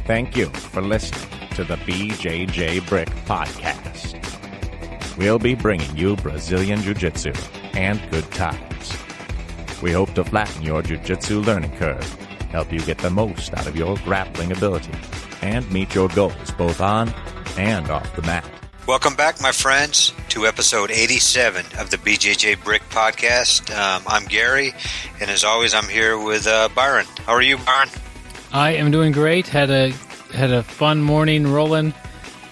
Thank you for listening to the BjjBrick Podcast. We'll be bringing you Brazilian Jiu-Jitsu and good times. We hope to flatten your Jiu-Jitsu learning curve, help you get the most out of your grappling ability, and meet your goals both on and off the mat. Welcome back, my friends, to episode 87 of the BjjBrick Podcast. I'm Gary, and as always, I'm here with Byron. How are you, Byron? I am doing great. Had a fun morning rolling.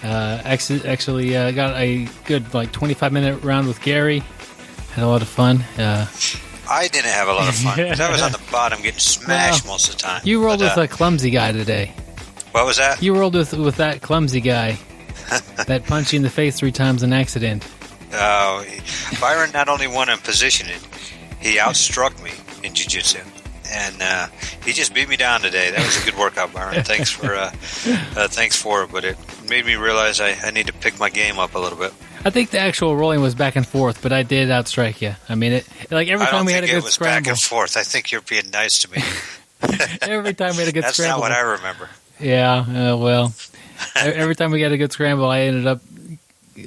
Actually got a good 25-minute round with Gary. Had a lot of fun. I didn't have a lot of fun. I was on the bottom getting smashed most of the time. You rolled with a clumsy guy today. What was that? You rolled with that clumsy guy. That punched you in the face 3 times an accident. Byron not only won in positioning, he outstruck me in jiu-jitsu. And he just beat me down today. That was a good workout, Byron. Thanks for it. But it made me realize I need to pick my game up a little bit. I think the actual rolling was back and forth, but I did outstrike you. I mean, every time we had a good scramble. Back and forth. I think you're being nice to me. Every time we had a good That's scramble. That's not what I remember. Yeah, well, every time we got a good scramble, I ended up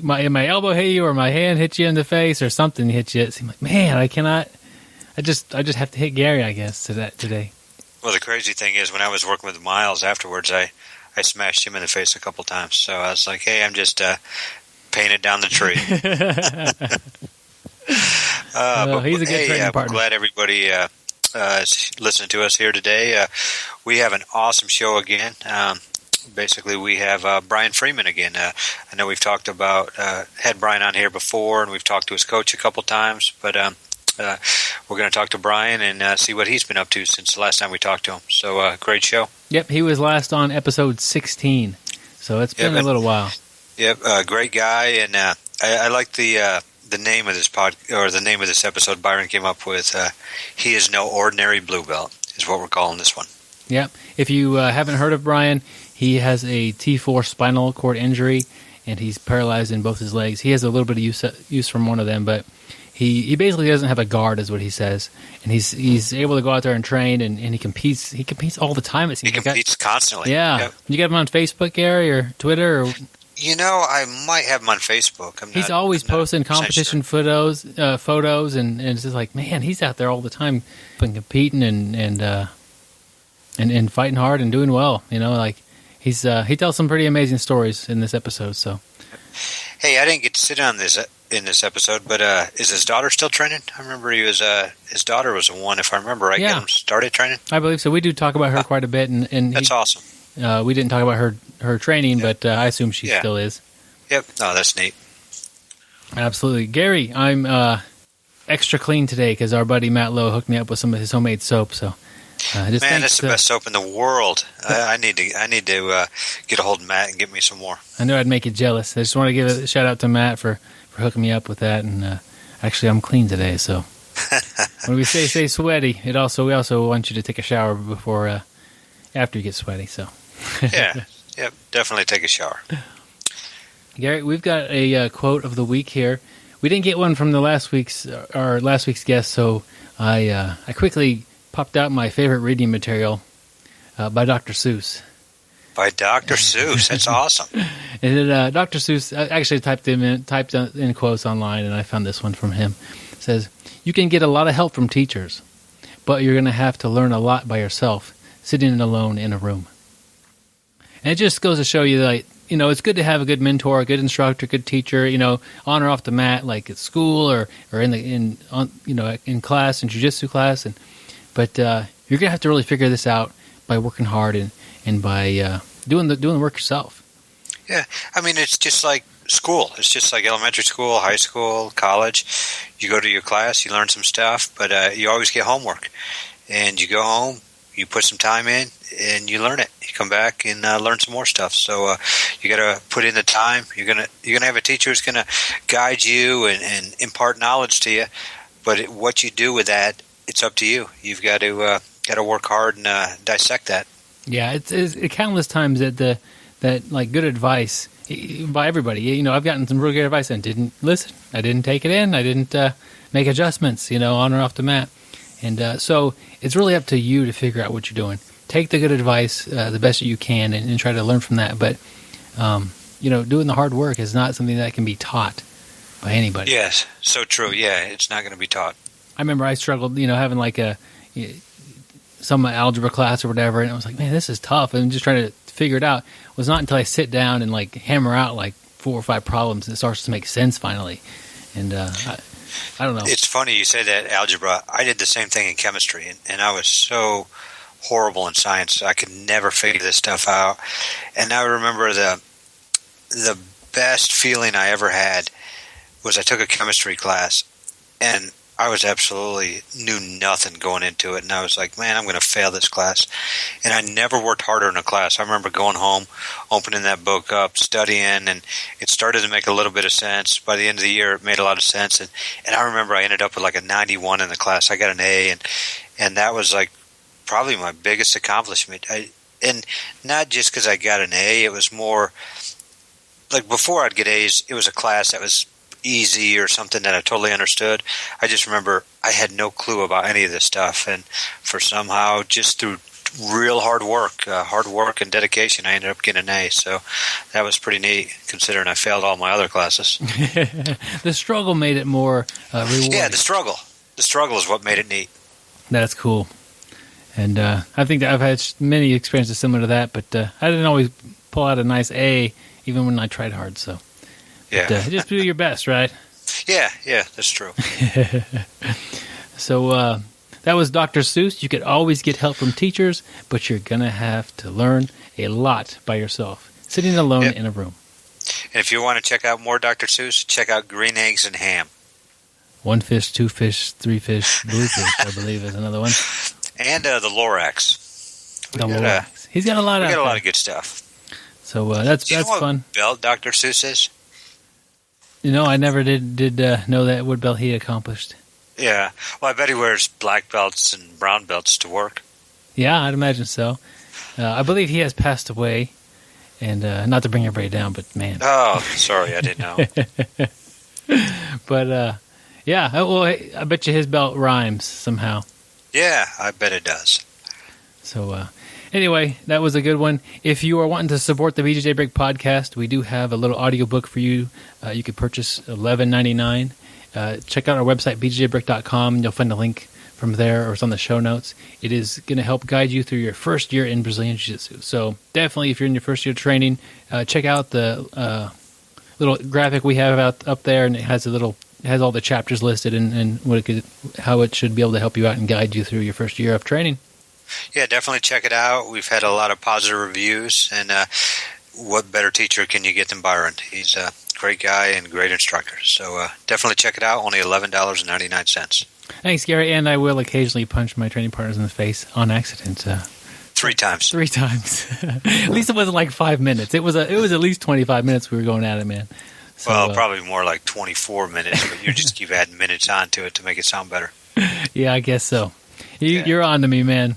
my elbow hit you or my hand hit you in the face or something hit you. It seemed like, man, I cannot. I just have to hit Gary, I guess, today. Well, the crazy thing is, when I was working with Miles afterwards, I smashed him in the face a couple times. So I was like, hey, I'm just painted down the tree. He's a good training partner. I'm glad everybody is listening to us here today. We have an awesome show again. Basically, we have Brian Freeman again. I know we've talked about, had Brian on here before, and we've talked to his coach a couple times, but we're going to talk to Brian and see what he's been up to since the last time we talked to him. So, great show. Yep, he was last on episode 16, so it's been a little while. Yep, great guy, and I like the name of this the name of this episode Byron came up with. He is no ordinary blue belt, is what we're calling this one. Yep. If you haven't heard of Brian, he has a T4 spinal cord injury, and he's paralyzed in both his legs. He has a little bit of use from one of them, but he basically doesn't have a guard, is what he says. And he's able to go out there and train, and he competes. He competes all the time. It seems he competes constantly. Yeah. Yep. You got him on Facebook, Gary, or Twitter? Or... You know, I might have him on Facebook. He's always posting competition photos, and it's just like, man, he's out there all the time, competing and fighting hard and doing well. You know, like he tells some pretty amazing stories in this episode. So, hey, I didn't get to sit on this in this episode, but is his daughter still training? I remember his daughter was the one, if I remember right. Yeah. Get him started training. I believe so. We do talk about her quite a bit, and that's awesome. We didn't talk about her training, but I assume she still is. Yep. No, that's neat. Absolutely. Gary, I'm extra clean today because our buddy Matt Lowe hooked me up with some of his homemade soap. So, that's the best soap in the world. I need to get a hold of Matt and get me some more. I knew I'd make you jealous. I just want to give a shout out to Matt for hooking me up with that. And actually, I'm clean today. So when we say stay sweaty, we also want you to take a shower before after you get sweaty. So yeah, definitely take a shower. Gary, we've got a quote of the week here. We didn't get one from last week's guest, so I quickly popped out my favorite reading material by Dr. Seuss. By Dr. Seuss, that's awesome. And Dr. Seuss actually typed in quotes online, and I found this one from him. It says, "You can get a lot of help from teachers, but you're going to have to learn a lot by yourself, sitting alone in a room." And it just goes to show you that, you know, it's good to have a good mentor, a good instructor, good teacher, you know, on or off the mat, like at school or in class, in jiu-jitsu class, but you're gonna have to really figure this out by working hard and by doing the work yourself. Yeah, I mean, it's just like school. It's just like elementary school, high school, college. You go to your class, you learn some stuff, but you always get homework, and you go home, you put some time in, and you learn it. You come back and learn some more stuff. So you got to put in the time. You're gonna have a teacher who's gonna guide you and impart knowledge to you. But what you do with that, it's up to you. You've got to work hard and dissect that. Yeah, it's countless times that like good advice by everybody. You know, I've gotten some really good advice and didn't listen. I didn't take it in. I didn't make adjustments. You know, on or off the mat. And so it's really up to you to figure out what you're doing. take the good advice the best that you can and try to learn from that. But, doing the hard work is not something that can be taught by anybody. Yes, so true. Yeah, it's not going to be taught. I remember I struggled, having like some algebra class or whatever, and I was like, man, this is tough. And just trying to figure it out. It was not until I sit down and like hammer out like 4 or 5 problems and it starts to make sense finally. And I don't know. It's funny you say that, algebra. I did the same thing in chemistry, and I was so horrible in science. I could never figure this stuff out. And I remember the best feeling I ever had was I took a chemistry class, and I was absolutely knew nothing going into it, and I was like, man, I'm going to fail this class. And I never worked harder in a class. I remember going home, opening that book up, studying, and it started to make a little bit of sense. By the end of the year, it made a lot of sense, and I remember I ended up with like a 91 in the class. I got an A, and that was like probably my biggest accomplishment. And not just because I got an A, it was more like before I'd get A's, it was a class that was easy or something that I totally understood. I just remember I had no clue about any of this stuff, and for somehow just through real hard work and dedication, I ended up getting an A. So that was pretty neat considering I failed all my other classes. The struggle made it more rewarding. Yeah, the struggle is what made it neat. That's cool. And I think that I've had many experiences similar to that, but I didn't always pull out a nice A even when I tried hard. So yeah, just do your best, right? Yeah, that's true. So that was Dr. Seuss. You could always get help from teachers, but you're going to have to learn a lot by yourself, sitting alone in a room. And if you want to check out more Dr. Seuss, check out Green Eggs and Ham. 1 fish, 2 fish, 3 fish, blue fish, I believe is another one. And the Lorax. Lorax. He's got a lot of good stuff. So that's Do you know what fun. belt Dr. Seuss is? I never did know that what belt he accomplished. Yeah. Well, I bet he wears black belts and brown belts to work. Yeah, I'd imagine so. I believe he has passed away. And not to bring everybody down, but man. Oh, sorry, I didn't know. But, yeah, well, I bet you his belt rhymes somehow. Yeah, I bet it does. So, anyway, that was a good one. If you are wanting to support the BjjBrick Podcast, we do have a little audiobook for you. You could purchase $11.99. Check out our website, BjjBrick.com. You'll find a link from there, or it's on the show notes. It is going to help guide you through your first year in Brazilian Jiu-Jitsu. So definitely, if you're in your first year of training, check out the little graphic we have up there, and it has all the chapters listed and how it should be able to help you out and guide you through your first year of training. Yeah, definitely check it out. We've had a lot of positive reviews, and what better teacher can you get than Byron? He's a great guy and great instructor. So definitely check it out. Only $11.99. Thanks, Gary. And I will occasionally punch my training partners in the face on accident. 3 times. 3 times. At least it wasn't like 5 minutes. It was at least 25 minutes we were going at it, man. So, well, probably more like 24 minutes, but you just keep adding minutes onto it to make it sound better. Yeah, I guess so. You're on to me, man.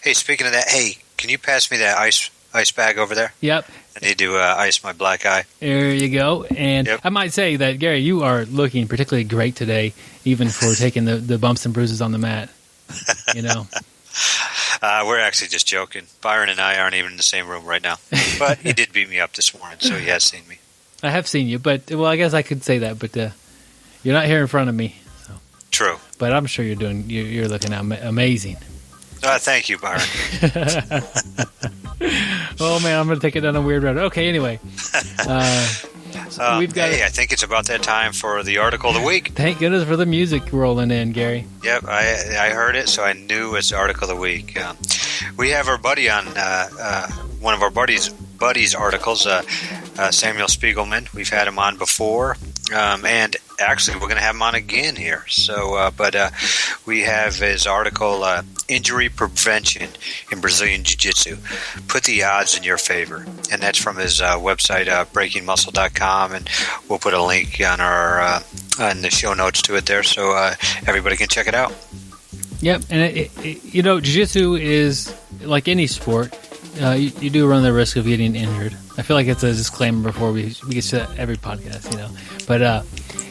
Hey, speaking of that, can you pass me that ice bag over there? Yep. I need to ice my black eye. There you go. And I might say that, Gary, you are looking particularly great today, even for taking the bumps and bruises on the mat. We're actually just joking. Byron and I aren't even in the same room right now. But he did beat me up this morning, so he has seen me. I have seen you, but, well, I guess I could say that, but you're not here in front of me. So. True. But I'm sure you're looking amazing. Thank you, Byron. Oh, man, I'm going to take it down a weird road. Okay, anyway. We've got. I think it's about that time for the article of the week. Thank goodness for the music rolling in, Gary. Yep, I heard it, so I knew it's the article of the week. We have our buddy on one of our buddies' articles, Samuel Spiegelman. We've had him on before, and actually we're going to have him on again here. So, but we have his article, Injury Prevention in Brazilian Jiu-Jitsu. Put the odds in your favor. And that's from his website, breakingmuscle.com, and we'll put a link on our on the show notes to it there, so everybody can check it out. Yep, and Jiu-Jitsu is like any sport. You do run the risk of getting injured. I feel like it's a disclaimer before we get to that every podcast, But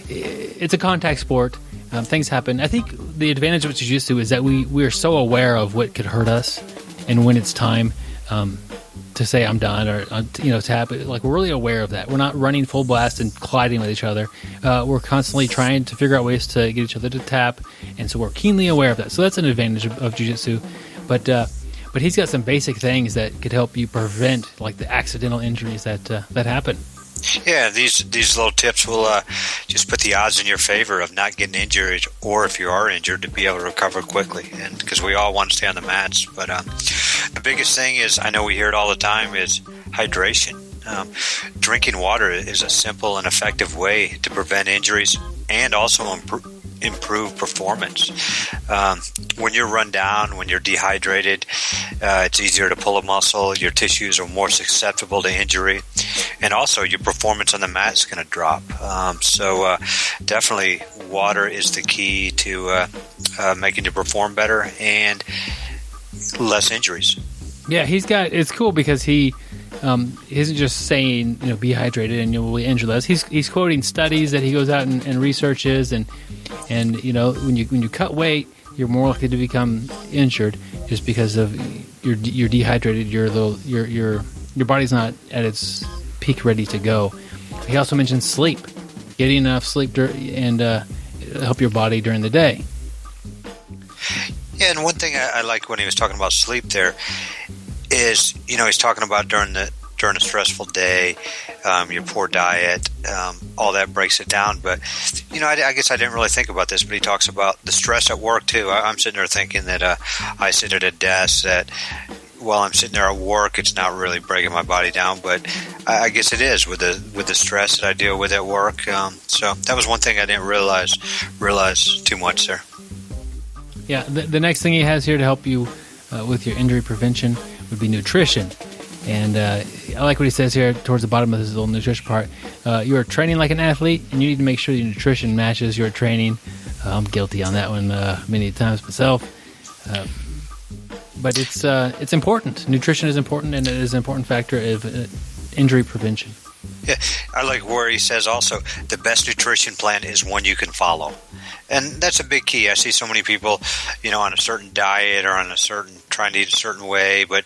it's a contact sport. Things happen. I think the advantage of Jiu-Jitsu is that we are so aware of what could hurt us, and when it's time to say I'm done, or tap. Like, we're really aware of that. We're not running full blast and colliding with each other. We're constantly trying to figure out ways to get each other to tap, and so we're keenly aware of that. So that's an advantage of jiu-jitsu. But he's got some basic things that could help you prevent like the accidental injuries that happen. Yeah, these little tips will just put the odds in your favor of not getting injured, or if you are injured, to be able to recover quickly. And because we all want to stay on the mats, but the biggest thing is, I know we hear it all the time, is hydration. Drinking water is a simple and effective way to prevent injuries and also improve performance. When you're run down, when you're dehydrated, it's easier to pull a muscle. Your tissues are more susceptible to injury, and also your performance on the mat is going to drop. So definitely water is the key to making you perform better and less injuries. Yeah, it's cool because he isn't just saying, be hydrated and you'll be injured less. He's quoting studies that he goes out and researches, and when you cut weight, you're more likely to become injured just because of you're dehydrated. Your body's not at its peak ready to go. He also mentions sleep, getting enough sleep and help your body during the day. Yeah, and one thing I like when he was talking about sleep there is, he's talking about during a stressful day, your poor diet, all that breaks it down. But, I guess I didn't really think about this, but he talks about the stress at work too. I'm sitting there thinking that I sit at a desk that while I'm sitting there at work, it's not really breaking my body down, but I guess it is with the stress that I deal with at work. So that was one thing I didn't realize too much there. Yeah, the next thing he has here to help you with your injury prevention would be nutrition. And I like what he says here towards the bottom of this little nutrition part. You are training like an athlete, and you need to make sure your nutrition matches your training. I'm guilty on that one many times myself. But it's important. Nutrition is important, and it is an important factor of injury prevention. Yeah, I like where he says also the best nutrition plan is one you can follow. And that's a big key. I see so many people, on a certain diet or trying to eat a certain way, but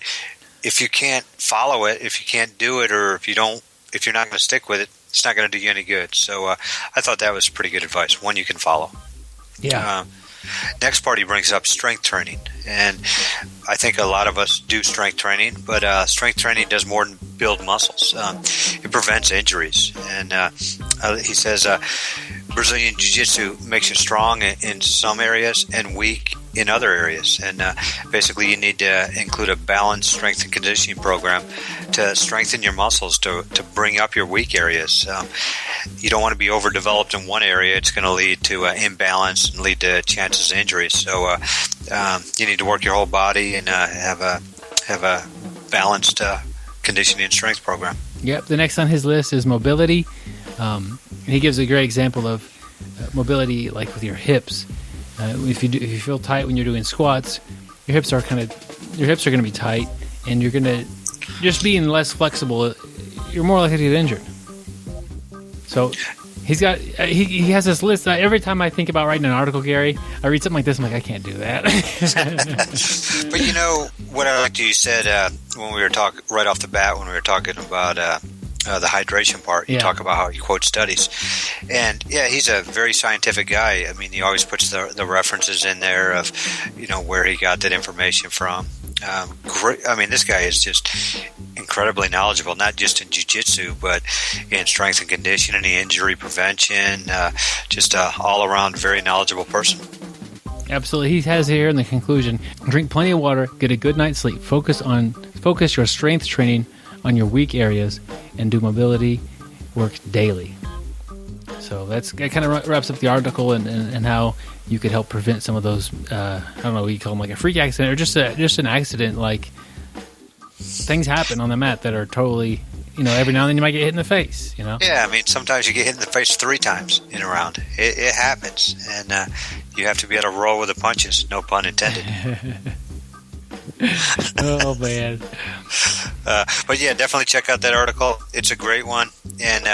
if you can't follow it, if you can't do it, or if you're not going to stick with it, it's not going to do you any good. So I thought that was pretty good advice. One you can follow. Yeah. Next part, he brings up strength training. And I think a lot of us do strength training, but strength training does more than build muscles. It prevents injuries. And he says Brazilian Jiu-Jitsu makes you strong in some areas and weak in other areas. And basically you need to include a balanced strength and conditioning program to strengthen your muscles, to bring up your weak areas. You don't want to be overdeveloped in one area. It's going to lead to imbalance and lead to chances of injuries. So you need to work your whole body and have a balanced conditioning and strength program. Yep. The next on his list is mobility. He gives a great example of mobility, like with your hips. If you feel tight when you're doing squats, your hips are going to be tight, and you're going to just being less flexible. You're more likely to get injured. So he has this list. Every time I think about writing an article, Gary, I read something like this. I'm like, I can't do that. But what I liked you said when we were talking right off the bat when we were talking about the hydration part. You talk about how he quotes studies. And, yeah, he's a very scientific guy. I mean, he always puts the references in there of, where he got that information from. I mean, this guy is just incredibly knowledgeable, not just in jiu-jitsu, but in strength and conditioning, injury prevention, just an all-around very knowledgeable person. Absolutely. He has here in the conclusion, drink plenty of water, get a good night's sleep, focus your strength training on your weak areas, and do mobility work daily. So that kind of wraps up the article and how you could help prevent some of those, I don't know what you call them, like a freak accident or just an accident. Like, things happen on the mat that are totally, every now and then you might get hit in the face, Yeah, I mean, sometimes you get hit in the face 3 times in a round. It happens. And you have to be able to roll with the punches, no pun intended. Oh, man. But yeah, definitely check out that article. It's a great one. And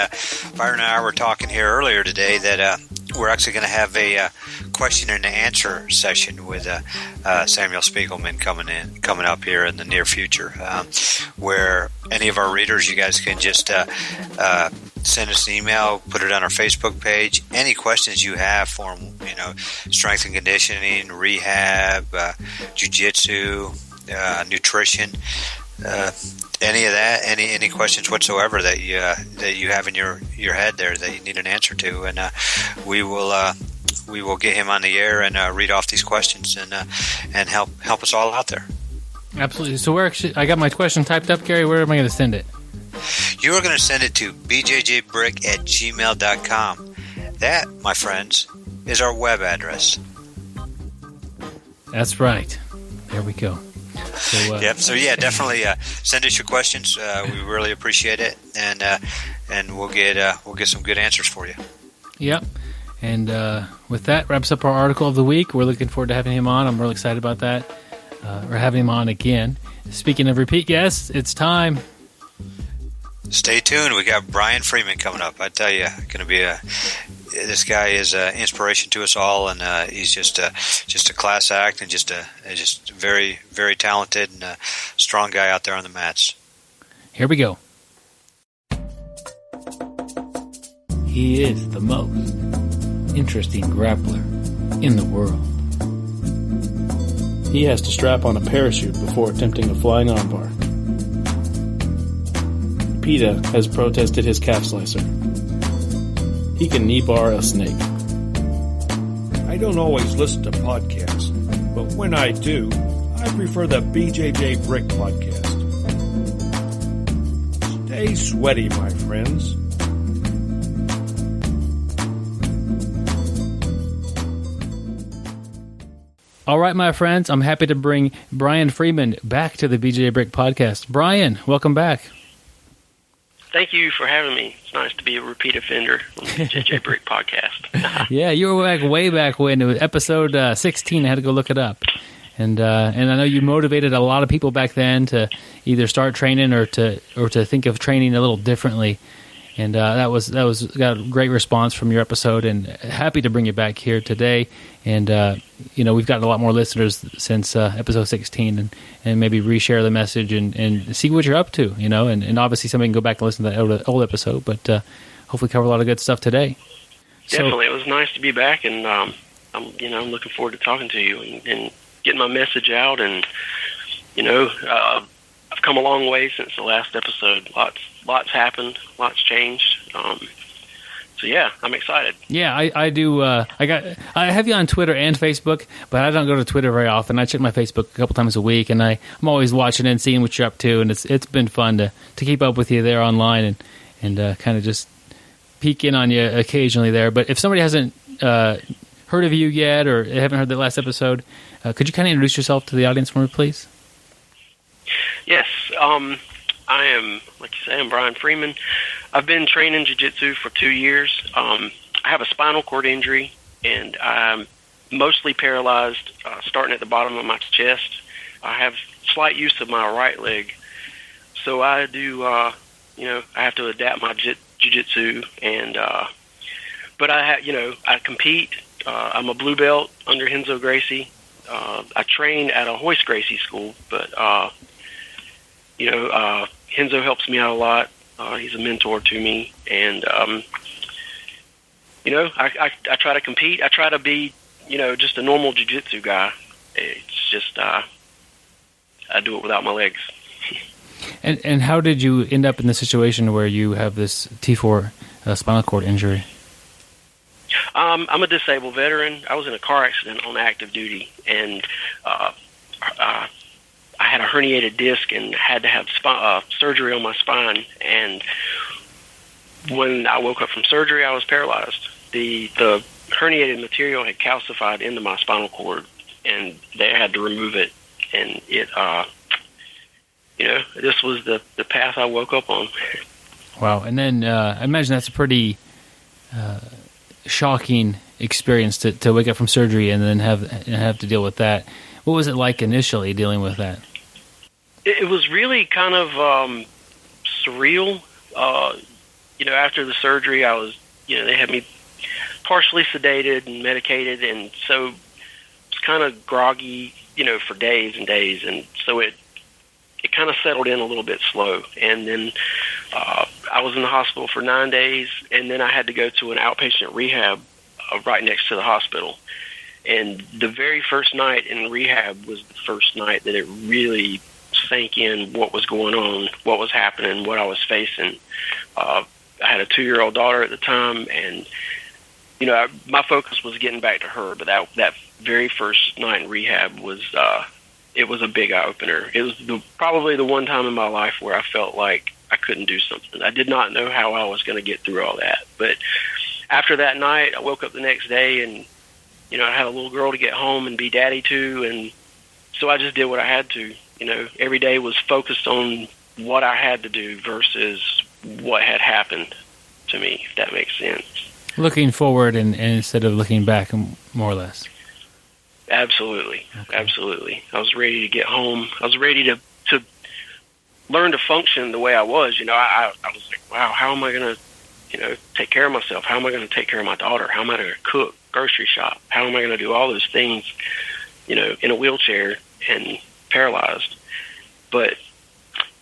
Byron and I were talking here earlier today that we're actually going to have a question and answer session with Samuel Spiegelman coming up here in the near future, where any of our readers, you guys can just send us an email, put it on our Facebook page. Any questions you have for them, strength and conditioning, rehab, jiu-jitsu, nutrition, any of that, any questions whatsoever that you have in your head there that you need an answer to, and we will get him on the air and read off these questions and help us all out there. Absolutely. So I got my question typed up, Gary. Where am I going to send it? You are going to send it to bjjbrick@gmail.com. That, my friends, is our web address. That's right. There we go. So, definitely send us your questions. We really appreciate it, and we'll get some good answers for you. Yep. And with that, wraps up our article of the week. We're looking forward to having him on. I'm really excited about that. We're having him on again. Speaking of repeat guests, it's time. Stay tuned. We got Brian Freeman coming up. I tell you, going to be this guy is an inspiration to us all, and he's just a class act, and just very, very talented and strong guy out there on the mats. Here we go. He is the most interesting grappler in the world. He has to strap on a parachute before attempting a flying armbar. PETA has protested his calf slicer. He can knee bar a snake. I don't always listen to podcasts, but when I do, I prefer the BjjBrick Podcast. Stay sweaty, my friends. All right, my friends, I'm happy to bring Brian Freeman back to the BjjBrick Podcast. Brian, welcome back. Thank you for having me. It's nice to be a repeat offender on the BjjBrick Podcast. Yeah, you were way back when. It was episode 16. I had to go look it up. And I know you motivated a lot of people back then to either start training or to think of training a little differently. And that got a great response from your episode, and happy to bring you back here today. And we've gotten a lot more listeners since episode 16, and maybe reshare the message and see what you're up to. And obviously somebody can go back and listen to that old episode, but hopefully cover a lot of good stuff today. Definitely, it was nice to be back, and I'm looking forward to talking to you and getting my message out. And I've come a long way since the last episode. Lots happened, lots changed. So yeah, I'm excited. Yeah, I do. I have you on Twitter and Facebook, but I don't go to Twitter very often. I check my Facebook a couple times a week, and I'm always watching and seeing what you're up to, and it's been fun to keep up with you there online and kind of just peek in on you occasionally there. But if somebody hasn't heard of you yet or haven't heard the last episode, could you kind of introduce yourself to the audience for me, please? Yes, I am, like you say, I'm Brian Freeman. I've been training jiu-jitsu for 2 years. I have a spinal cord injury, and I'm mostly paralyzed, starting at the bottom of my chest. I have slight use of my right leg, so I do, I have to adapt my jiu-jitsu, and but I compete. I'm a blue belt under Renzo Gracie. I train at a Hoist Gracie school, but Renzo helps me out a lot. He's a mentor to me, and I try to compete. I try to be, just a normal jiu-jitsu guy. It's just I do it without my legs. And how did you end up in the situation where you have this T4 spinal cord injury? I'm a disabled veteran. I was in a car accident on active duty, and I had a herniated disc and had to have surgery on my spine. And when I woke up from surgery, I was paralyzed. The herniated material had calcified into my spinal cord, and they had to remove it. And it, this was the path I woke up on. Wow. And then I imagine that's a pretty shocking experience to wake up from surgery and then have to deal with that. What was it like initially dealing with that? It was really kind of surreal. After the surgery, I was, they had me partially sedated and medicated, and so it's kind of groggy, for days and days, and so it kind of settled in a little bit slow. And then I was in the hospital for 9 days, and then I had to go to an outpatient rehab right next to the hospital. And the very first night in rehab was the first night that it really sank in what was going on, what was happening, what I was facing. I had a 2-year-old daughter at the time, and my focus was getting back to her. But that very first night in rehab was it was a big eye opener. It was probably the one time in my life where I felt like I couldn't do something. I did not know how I was going to get through all that. But after that night, I woke up the next day, and I had a little girl to get home and be daddy to, and so I just did what I had to. Every day was focused on what I had to do versus what had happened to me, if that makes sense. Looking forward and instead of looking back, more or less. Absolutely. Okay. Absolutely. I was ready to get home. I was ready to learn to function the way I was. I was like, wow, how am I going to, take care of myself? How am I going to take care of my daughter? How am I going to cook, grocery shop? How am I going to do all those things, in a wheelchair and paralyzed? But,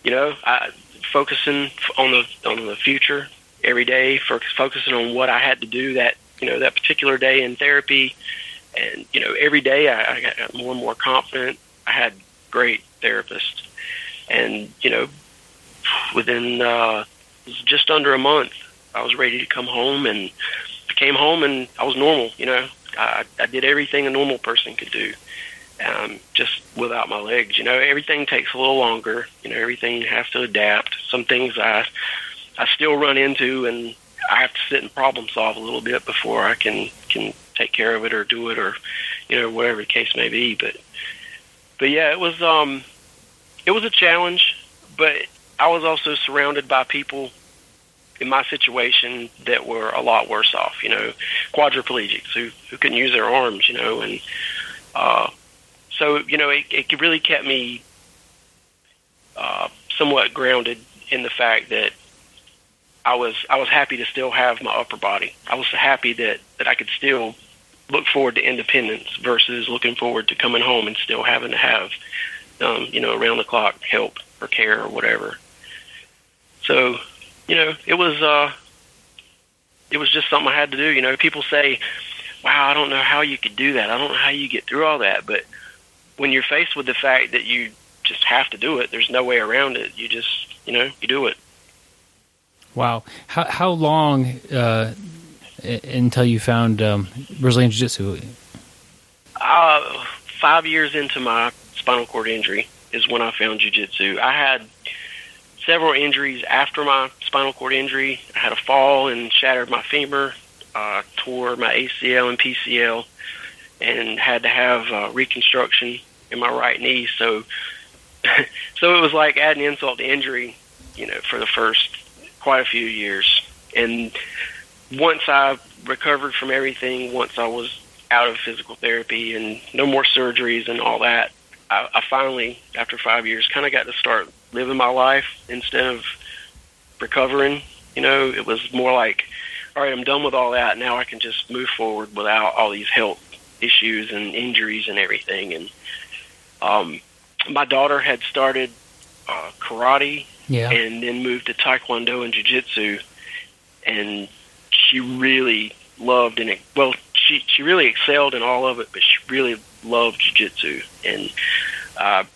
I focusing on the future every day, focusing on what I had to do that particular day in therapy. And, every day I got more and more confident. I had great therapists. And, within just under a month, I was ready to come home. And I came home and I was normal. I did everything a normal person could do, just without my legs. Everything takes a little longer. Everything has to adapt. Some things I still run into, and I have to sit and problem solve a little bit before I can take care of it or do it, or whatever the case may be. But yeah, it was a challenge, but I was also surrounded by people in my situation that were a lot worse off, quadriplegics who couldn't use their arms, and so it really kept me somewhat grounded in the fact that I was happy to still have my upper body. I was happy that I could still look forward to independence versus looking forward to coming home and still having to have, around the clock help or care or whatever. So, it was just something I had to do. People say, wow, I don't know how you could do that. I don't know how you get through all that. But when you're faced with the fact that you just have to do it, there's no way around it. You just, you do it. Wow. How long until you found Brazilian Jiu-Jitsu? 5 years into my spinal cord injury is when I found Jiu-Jitsu. I had several injuries after my spinal cord injury. I had a fall and shattered my femur, tore my ACL and PCL, and had to have reconstruction in my right knee. So it was like adding insult to injury, for the first quite a few years. And once I recovered from everything, once I was out of physical therapy and no more surgeries and all that, I finally, after 5 years, kind of got to start living my life instead of recovering. It was more like, all right, I'm done with all that. Now I can just move forward without all these health issues and injuries and everything. And my daughter had started karate, and then moved to taekwondo and jiu-jitsu, and she really loved it. Well, she really excelled in all of it, but she really loved jiu-jitsu. And I've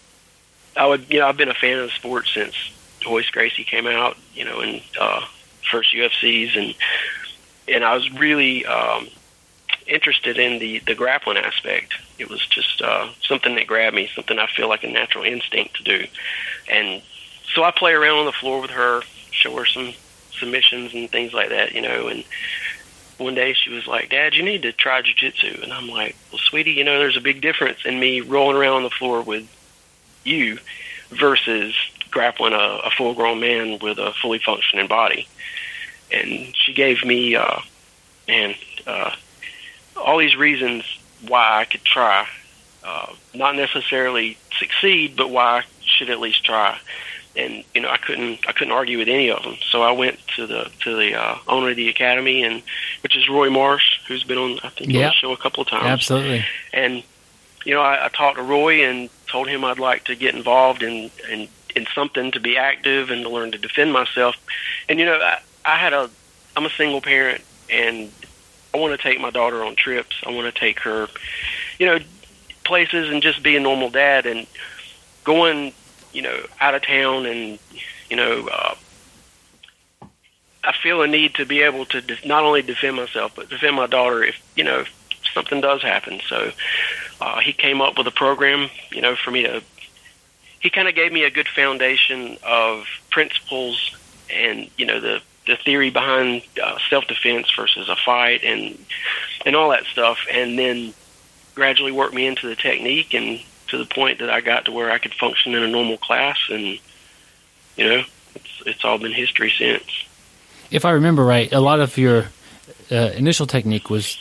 been a fan of the sport since Renzo Gracie came out, in first UFCs, and I was really interested in the grappling aspect. It was just something that grabbed me, something I feel like a natural instinct to do. And so I play around on the floor with her, show her some submissions and things like that, and one day she was like, Dad, you need to try jiu-jitsu. And I'm like, well, sweetie, there's a big difference in me rolling around on the floor with you versus grappling a full-grown man with a fully functioning body. And she gave me all these reasons why I could try, not necessarily succeed, but why I should at least try. And I couldn't argue with any of them. So I went to the owner of the academy, and which is Roy Marsh, who's been on, I think, on the show a couple of times. Absolutely. And, I talked to Roy and told him I'd like to get involved in something to be active and to learn to defend myself. And, I'm a single parent, and I want to take my daughter on trips. I want to take her, places and just be a normal dad. And going, out of town and, I feel a need to be able to not only defend myself, but defend my daughter if something does happen. So he came up with a program, for me to, he kind of gave me a good foundation of principles and, the theory behind self-defense versus a fight and all that stuff. And then gradually worked me into the technique and to the point that I got to where I could function in a normal class. And, it's all been history since. If I remember right, a lot of your initial technique was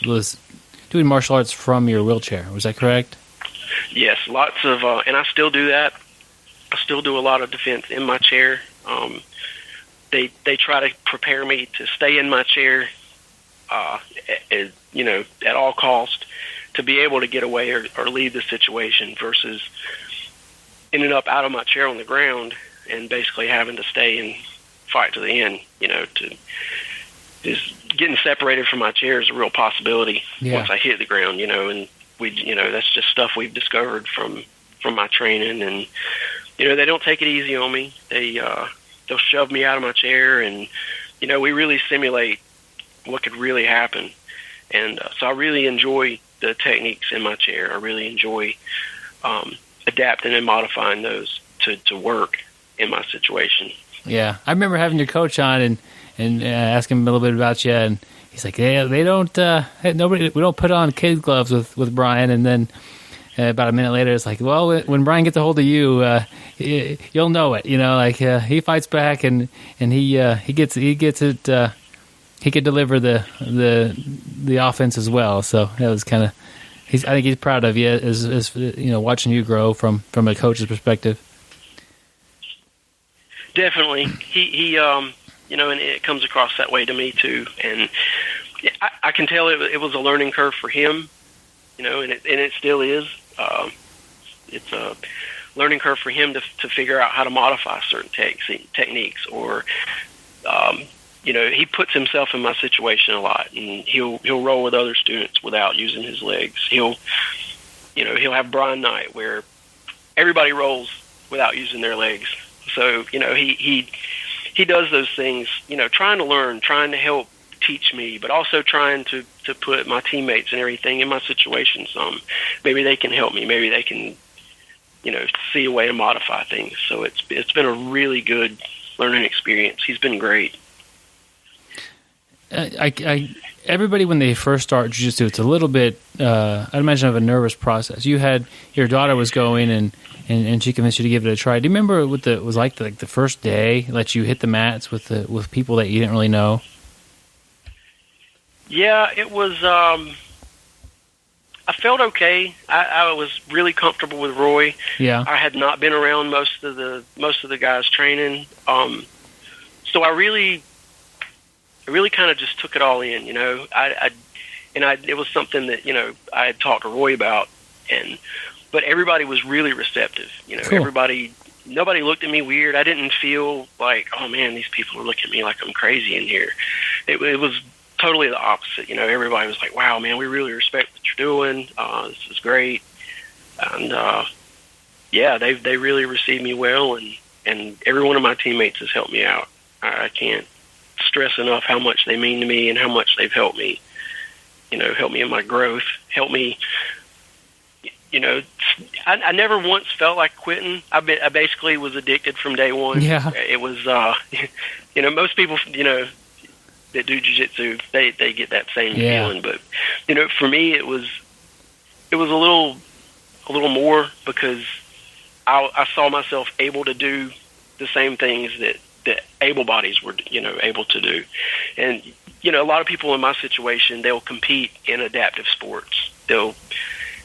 doing martial arts from your wheelchair. Was that correct? Yes, lots of, and I still do that. I still do a lot of defense in my chair. They try to prepare me to stay in my chair, at all cost, to be able to get away or leave the situation versus ending up out of my chair on the ground and basically having to stay and fight to the end. Just getting separated from my chair is a real possibility once I hit the ground. And that's just stuff we've discovered from my training. And they don't take it easy on me. They'll shove me out of my chair, and we really simulate what could really happen. And so I really enjoy the techniques in my chair. I really enjoy adapting and modifying those to work in my situation. Yeah, I remember having your coach on and asking him a little bit about you, and he's like, "Yeah, they don't. We don't put on kid gloves with Brian." And then about a minute later, it's like, "Well, when Brian gets a hold of you, you'll know it. He fights back, and he gets it. He could deliver the offense as well." So that was kind of. I think he's proud of you as watching you grow from a coach's perspective. Definitely, he and it comes across that way to me too, and I can tell it was a learning curve for him, and it still is. It's a learning curve for him to figure out how to modify certain techniques, or he puts himself in my situation a lot, and he'll roll with other students without using his legs. He'll have Brian night where everybody rolls without using their legs. So, he does those things, trying to learn, trying to help teach me, but also trying to put my teammates and everything in my situation some. Maybe they can help me. Maybe they can, see a way to modify things. So it's been a really good learning experience. He's been great. Everybody, when they first start jiu-jitsu, it's a little bit, I'd imagine, of a nervous process. You had, your daughter was going and she convinced you to give it a try. Do you remember what it was like the first day that you hit the mats with people that you didn't really know? Yeah, it was, I felt okay. I was really comfortable with Roy. Yeah. I had not been around most of the guys training. So I really kind of just took it all in, it was something that, I had talked to Roy about, but everybody was really receptive. Cool. Nobody looked at me weird. I didn't feel like, oh man, these people are looking at me like I'm crazy in here. It was totally the opposite. Everybody was like, wow, man, we really respect what you're doing. This is great. And, they really received me well, and every one of my teammates has helped me out. I can't stress enough how much they mean to me and how much they've helped me, help me in my growth, help me, I never once felt like quitting. I basically was addicted from day one. Yeah. It was, most people, that do jiu-jitsu, they get that same feeling. But, for me, it was a little more because I saw myself able to do the same things that able bodies were, able to do. And, a lot of people in my situation, they'll compete in adaptive sports. They'll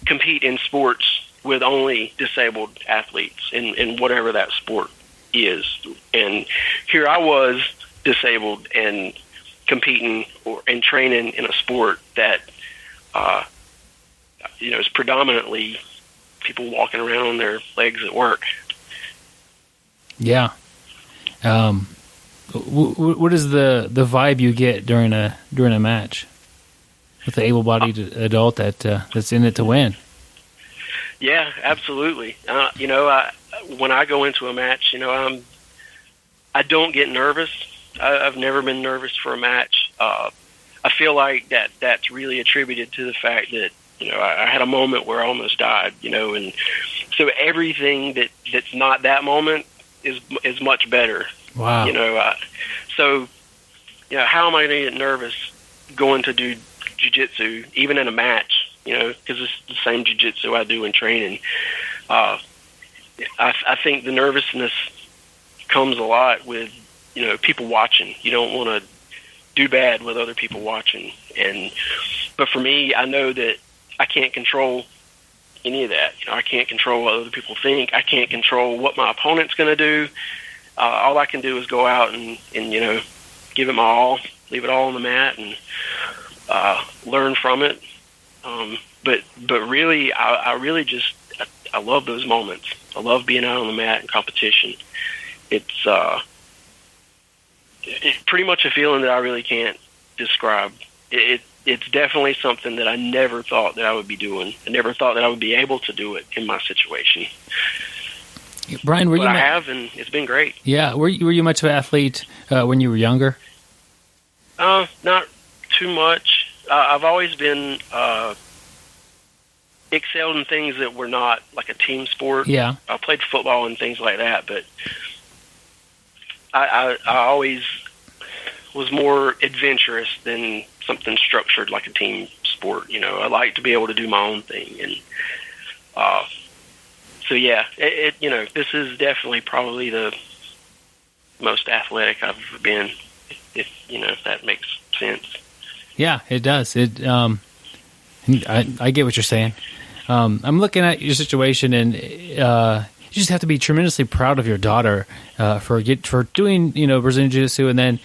compete in sports with only disabled athletes in whatever that sport is. And here I was disabled and competing and training in a sport that is predominantly people walking around on their legs at work. Yeah. What is the vibe you get during a match with the able-bodied adult that's in it to win? Yeah, absolutely. When I go into a match, I don't get nervous. I've never been nervous for a match. I feel like that's really attributed to the fact that I had a moment where I almost died. And so everything that's not that moment is much better. Wow. So how am I going to get nervous going to do jiu-jitsu, even in a match? Because it's the same jiu-jitsu I do in training. I think the nervousness comes a lot with people watching. You don't want to do bad with other people watching, but for me, I know that I can't control any of that. I can't control what other people think. I can't control what my opponent's going to do. All I can do is go out and give it my all, leave it all on the mat, and learn from it. But really, I really just I love those moments. I love being out on the mat in competition. It's pretty much a feeling that I really can't describe. It's definitely something that I never thought that I would be doing. I never thought that I would be able to do it in my situation. Brian, I have, and it's been great. Yeah, were you much of an athlete when you were younger? Not too much. I've always been excelled in things that were not like a team sport. Yeah, I played football and things like that, but I always was more adventurous than something structured like a team sport. I like to be able to do my own thing, and so yeah, this is definitely probably the most athletic I've ever been. If that makes sense. Yeah, it does. I get what you're saying. I'm looking at your situation, and you just have to be tremendously proud of your daughter for doing Brazilian Jiu-Jitsu, and then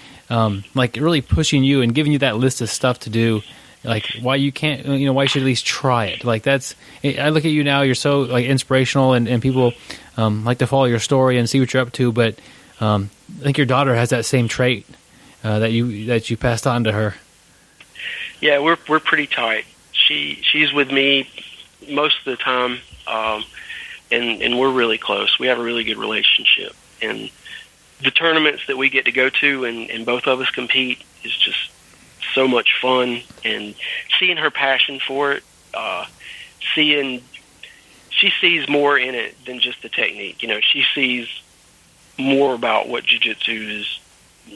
really pushing you and giving you that list of stuff to do. Like why you can't, why you should at least try it. Like I look at you now, you're so inspirational, and people like to follow your story and see what you're up to. But I think your daughter has that same trait that you passed on to her. Yeah, we're pretty tight. She's with me most of the time, and we're really close. We have a really good relationship, and the tournaments that we get to go to and both of us compete is just so much fun, and seeing her passion for it, she sees more in it than just the technique. She sees more about what jiu-jitsu is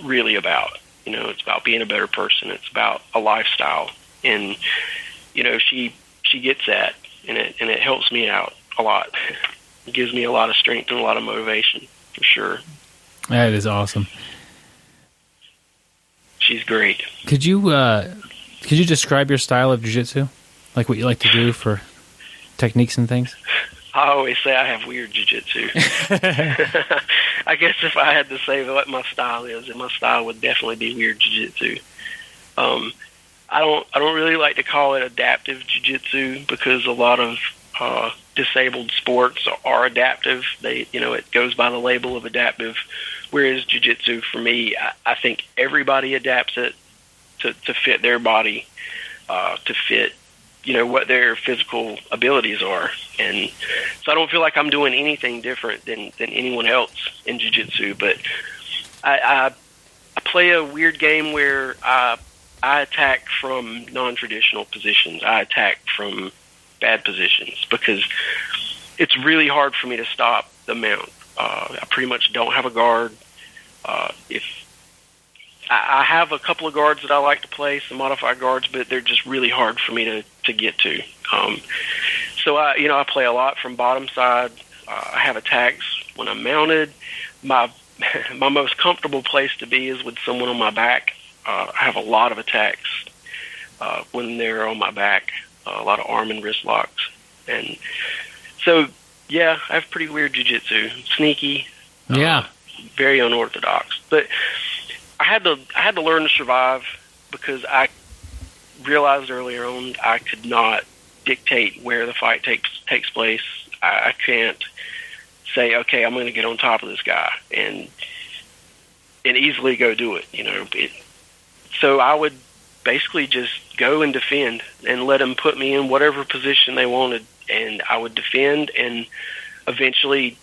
really about. It's about being a better person. It's about a lifestyle, and she gets that, and it helps me out a lot. It gives me a lot of strength and a lot of motivation, for sure. That is awesome. She's great. Could you describe your style of jiu-jitsu? Like what you like to do for techniques and things? I always say I have weird jiu-jitsu. I guess if I had to say what my style is, my style would definitely be weird jiu-jitsu. I don't really like to call it adaptive jiu-jitsu because a lot of disabled sports are adaptive. It goes by the label of adaptive. Whereas jiu-jitsu, for me, I think everybody adapts it to fit their body, to fit, what their physical abilities are. And so I don't feel like I'm doing anything different than anyone else in jiu-jitsu. But I play a weird game where I attack from non-traditional positions. I attack from bad positions because it's really hard for me to stop the mount. I pretty much don't have a guard. If I have a couple of guards that I like to play, some modified guards, but they're just really hard for me to get to. So I play a lot from bottom side. I have attacks when I'm mounted. My most comfortable place to be is with someone on my back. I have a lot of attacks when they're on my back. A lot of arm and wrist locks, and so yeah, I have pretty weird jiu-jitsu, sneaky, yeah, very unorthodox. But I had to learn to survive, because I realized earlier on I could not dictate where the fight takes place. I can't say, okay, I'm going to get on top of this guy and easily go do it. So I would basically just go and defend and let them put me in whatever position they wanted, and I would defend. And eventually,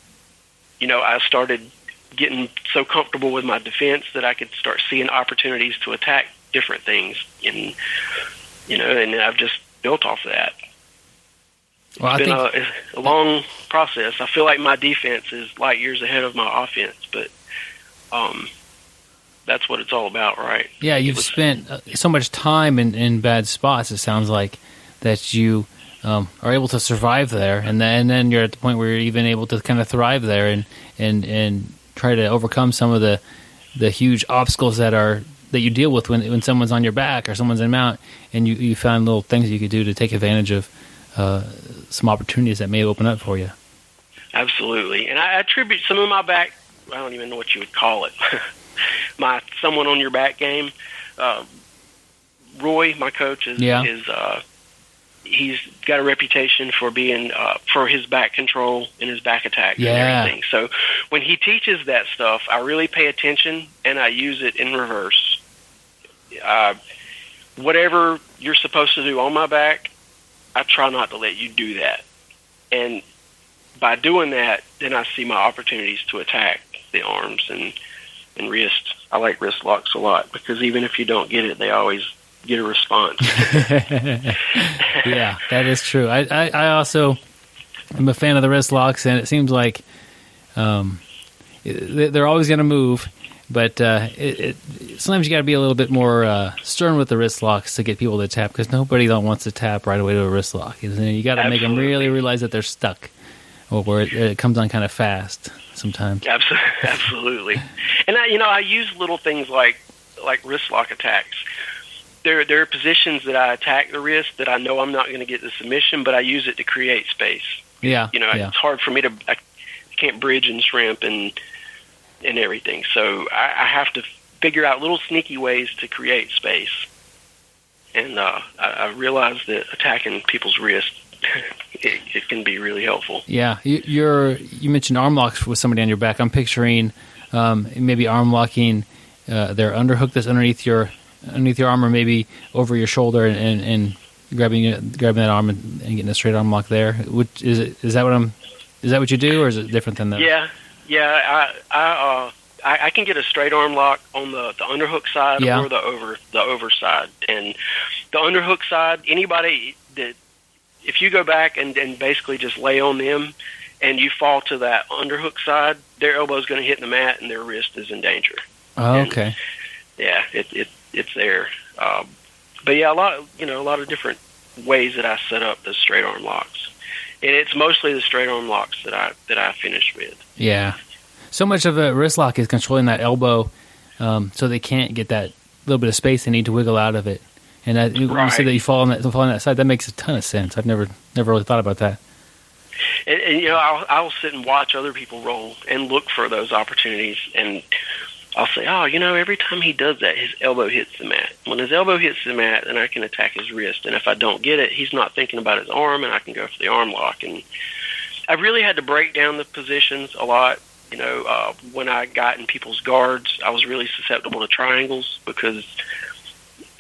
I started getting so comfortable with my defense that I could start seeing opportunities to attack different things, and I've just built off of that. Well, it's been a long process. I feel like my defense is light years ahead of my offense, but that's what it's all about, right? Yeah, you've spent so much time in bad spots, it sounds like, that you are able to survive there, and then you're at the point where you're even able to kind of thrive there and try to overcome some of the huge obstacles that you deal with when someone's on your back or someone's in mount, and you find little things you could do to take advantage of some opportunities that may open up for you. Absolutely. And I attribute some of my back, I don't even know what you would call it, my someone on your back game. Roy, my coach, is he's got a reputation for being for his back control and his back attack and everything. So when he teaches that stuff, I really pay attention and I use it in reverse. Whatever you're supposed to do on my back, I try not to let you do that. And by doing that, then I see my opportunities to attack the arms and wrist. I like wrist locks a lot, because even if you don't get it, they always get a response. Yeah, that is true. I also am a fan of the wrist locks, and it seems like they're always going to move, but sometimes you got to be a little bit more stern with the wrist locks to get people to tap, because nobody wants to tap right away to a wrist lock. You got to make them really realize that they're stuck, or where it comes on kind of fast sometimes. Absolutely. And I use little things like wrist lock attacks. There are positions that I attack the wrist that I know I'm not going to get the submission, but I use it to create space. Yeah. It's hard for me I can't bridge and shrimp and everything. So I have to figure out little sneaky ways to create space. And I realize that attacking people's wrists, it can be really helpful. Yeah. You mentioned arm locks with somebody on your back. I'm picturing maybe arm locking their underhook that's underneath your arm, or maybe over your shoulder, and grabbing that arm and getting a straight arm lock there. Is that what you do, or is it different than that? Yeah. I can get a straight arm lock on the underhook side or the over side. And the underhook side, anybody that, if you go back and basically just lay on them and you fall to that underhook side, their elbow is going to hit the mat and their wrist is in danger. Oh, okay. And, it's there. But yeah, a lot of different ways that I set up the straight arm locks, and it's mostly the straight arm locks that I finished with. Yeah. So much of a wrist lock is controlling that elbow, so they can't get that little bit of space they need to wiggle out of it. And when you say that you fall on that side, that makes a ton of sense. I've never really thought about that. And I'll sit and watch other people roll and look for those opportunities, and I'll say, every time he does that, his elbow hits the mat. When his elbow hits the mat, then I can attack his wrist. And if I don't get it, he's not thinking about his arm, and I can go for the arm lock. And I really had to break down the positions a lot. When I got in people's guards, I was really susceptible to triangles, because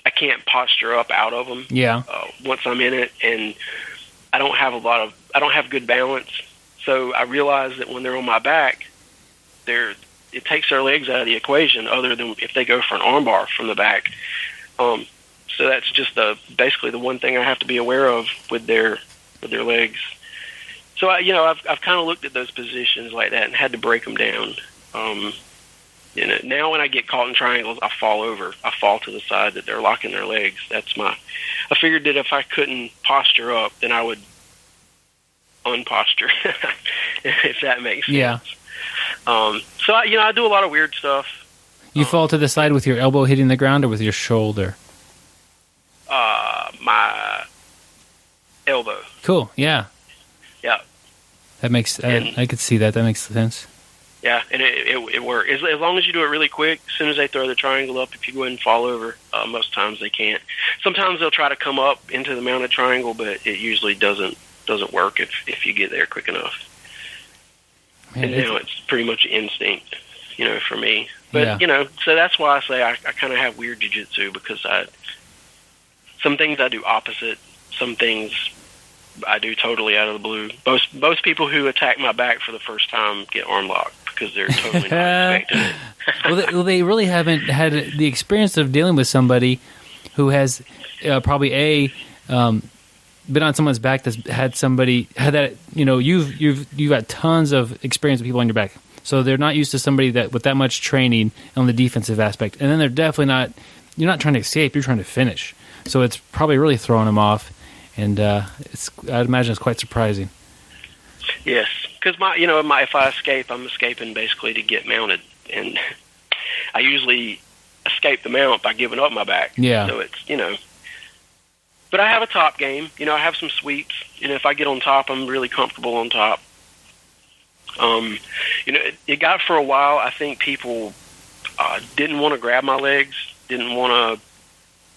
I can't posture up out of them. Yeah. Once I'm in it, and I don't have good balance. So I realized that when they're on my back, it takes their legs out of the equation, other than if they go for an armbar from the back. So that's just basically the one thing I have to be aware of with their legs. So I've kind of looked at those positions like that and had to break them down. Now when I get caught in triangles, I fall over. I fall to the side that they're locking their legs. I figured that if I couldn't posture up, then I would unposture, if that makes sense. Yeah. So I do a lot of weird stuff. You fall to the side with your elbow hitting the ground, or with your shoulder? My elbow. Cool. Yeah. Yeah. That makes. I could see that. That makes sense. Yeah, and it works. As long as you do it really quick, as soon as they throw the triangle up, if you go ahead and fall over, most times they can't. Sometimes they'll try to come up into the mounted triangle, but it usually doesn't work if you get there quick enough. Man, and now it's pretty much instinct, for me. But, so that's why I say I kind of have weird jiu-jitsu, because some things I do opposite, some things I do totally out of the blue. Most people who attack my back for the first time get arm locked because they're totally not expecting it. Well, they really haven't had the experience of dealing with somebody who has probably been on someone's back that's had that. You've got tons of experience with people on your back, so they're not used to somebody that with that much training on the defensive aspect, and then they're definitely not. You're not trying to escape; you're trying to finish. So it's probably really throwing them off. And I'd imagine it's quite surprising. Yes, because if I escape, I'm escaping basically to get mounted, and I usually escape the mount by giving up my back. Yeah. So it's but I have a top game. I have some sweeps. If I get on top, I'm really comfortable on top. It got for a while. I think people didn't want to grab my legs, didn't want to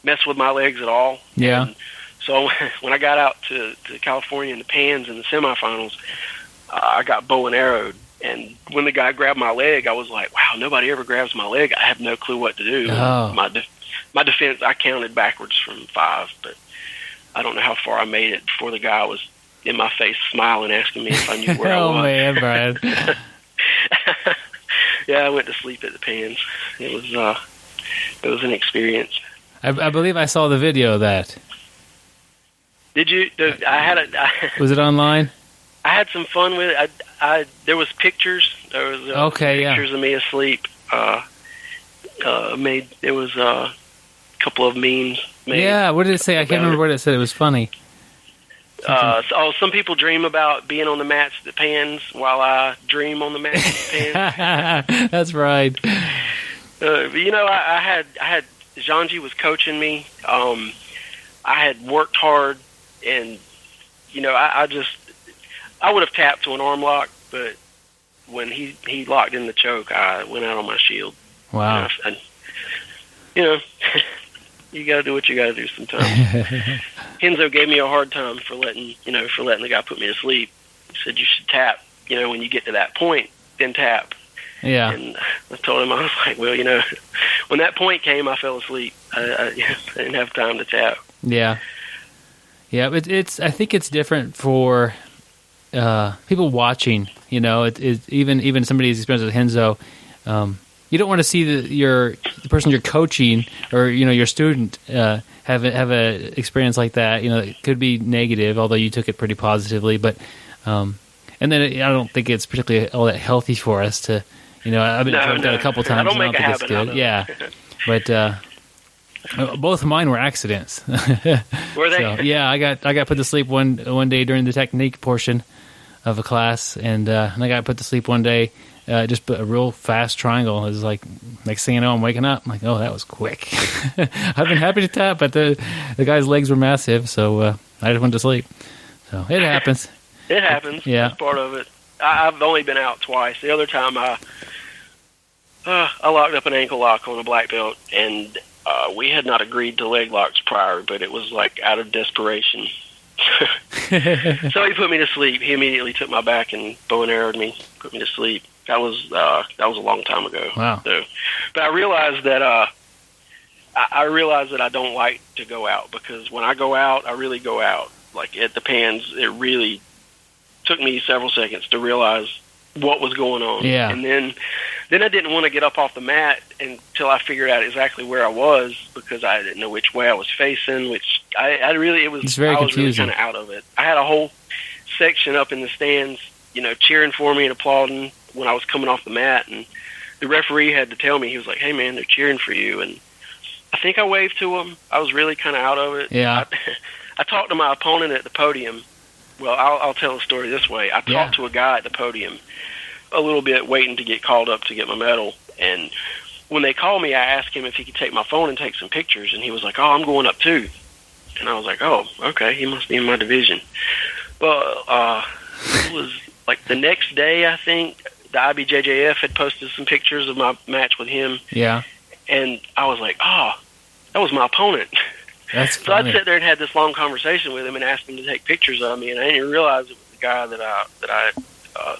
mess with my legs at all. Yeah. And so when I got out to California in the Pans in the semifinals, I got bow and arrowed. And when the guy grabbed my leg, I was like, wow, nobody ever grabs my leg. I have no clue what to do. Oh. My defense, I counted backwards from 5, but I don't know how far I made it before the guy was in my face smiling, asking me if I knew where I was. Oh, man, Brian. Yeah, I went to sleep at the Pans. It was an experience. I believe I saw the video of that. Did you? Was it online? I had some fun with it. There was pictures. There was pictures of me asleep. There was a couple of memes made. Yeah, what did it say? I can't remember what it said. It was funny. Some people dream about being on the mats at the Pans while I dream on the mats at the Pans. That's right. But I had Zhangji was coaching me. I had worked hard, and I would have tapped to an arm lock, but when he locked in the choke, I went out on my shield. Wow. You got to do what you got to do sometimes. Renzo gave me a hard time for letting the guy put me to sleep. He said you should tap. When you get to that point, then tap. Yeah. And I told him, I was like, well, when that point came, I fell asleep. I didn't have time to tap. Yeah. Yeah, I think it's different for people watching. Even somebody who's experienced with Renzo. You don't want to see the person you're coaching or your student have a experience like that. It could be negative, although you took it pretty positively. But and then I don't think it's particularly all that healthy for us to. I've been choked out a couple times. I don't make a think habit it's good. Yeah, but. Both of mine were accidents. Were they? So, yeah, I got put to sleep one day during the technique portion of a class, and I got put to sleep one day. Just a real fast triangle. It was like next thing you know, I'm waking up. I'm like, oh, that was quick. I've been happy to tap, but the guy's legs were massive, so I just went to sleep. So it happens. It happens. Yeah, that's part of it. I've only been out twice. The other time I locked up an ankle lock on a black belt, and we had not agreed to leg locks prior, but it was like out of desperation. So he put me to sleep. He immediately took my back and bow and arrowed me, put me to sleep. That was a long time ago. Wow. So, but I realized that I don't like to go out, because when I go out, I really go out. Like at the Pans, it really took me several seconds to realize what was going on. Yeah. And then I didn't want to get up off the mat until I figured out exactly where I was, because I didn't know which way I was facing, which I was really kind of out of it. I had a whole section up in the stands, cheering for me and applauding when I was coming off the mat, and the referee had to tell me, he was like, hey man, they're cheering for you. And I think I waved to them. I was really kind of out of it. Yeah. I talked to my opponent at the podium. Well, I'll tell the story this way. I talked to a guy at the podium a little bit, waiting to get called up to get my medal. And when they called me, I asked him if he could take my phone and take some pictures. And he was like, oh, I'm going up too. And I was like, oh, okay, he must be in my division. But it was like the next day, I think, the IBJJF had posted some pictures of my match with him. Yeah. And I was like, oh, that was my opponent. That's so funny. I'd sit there and had this long conversation with him and asked him to take pictures of me, and I didn't realize it was the guy that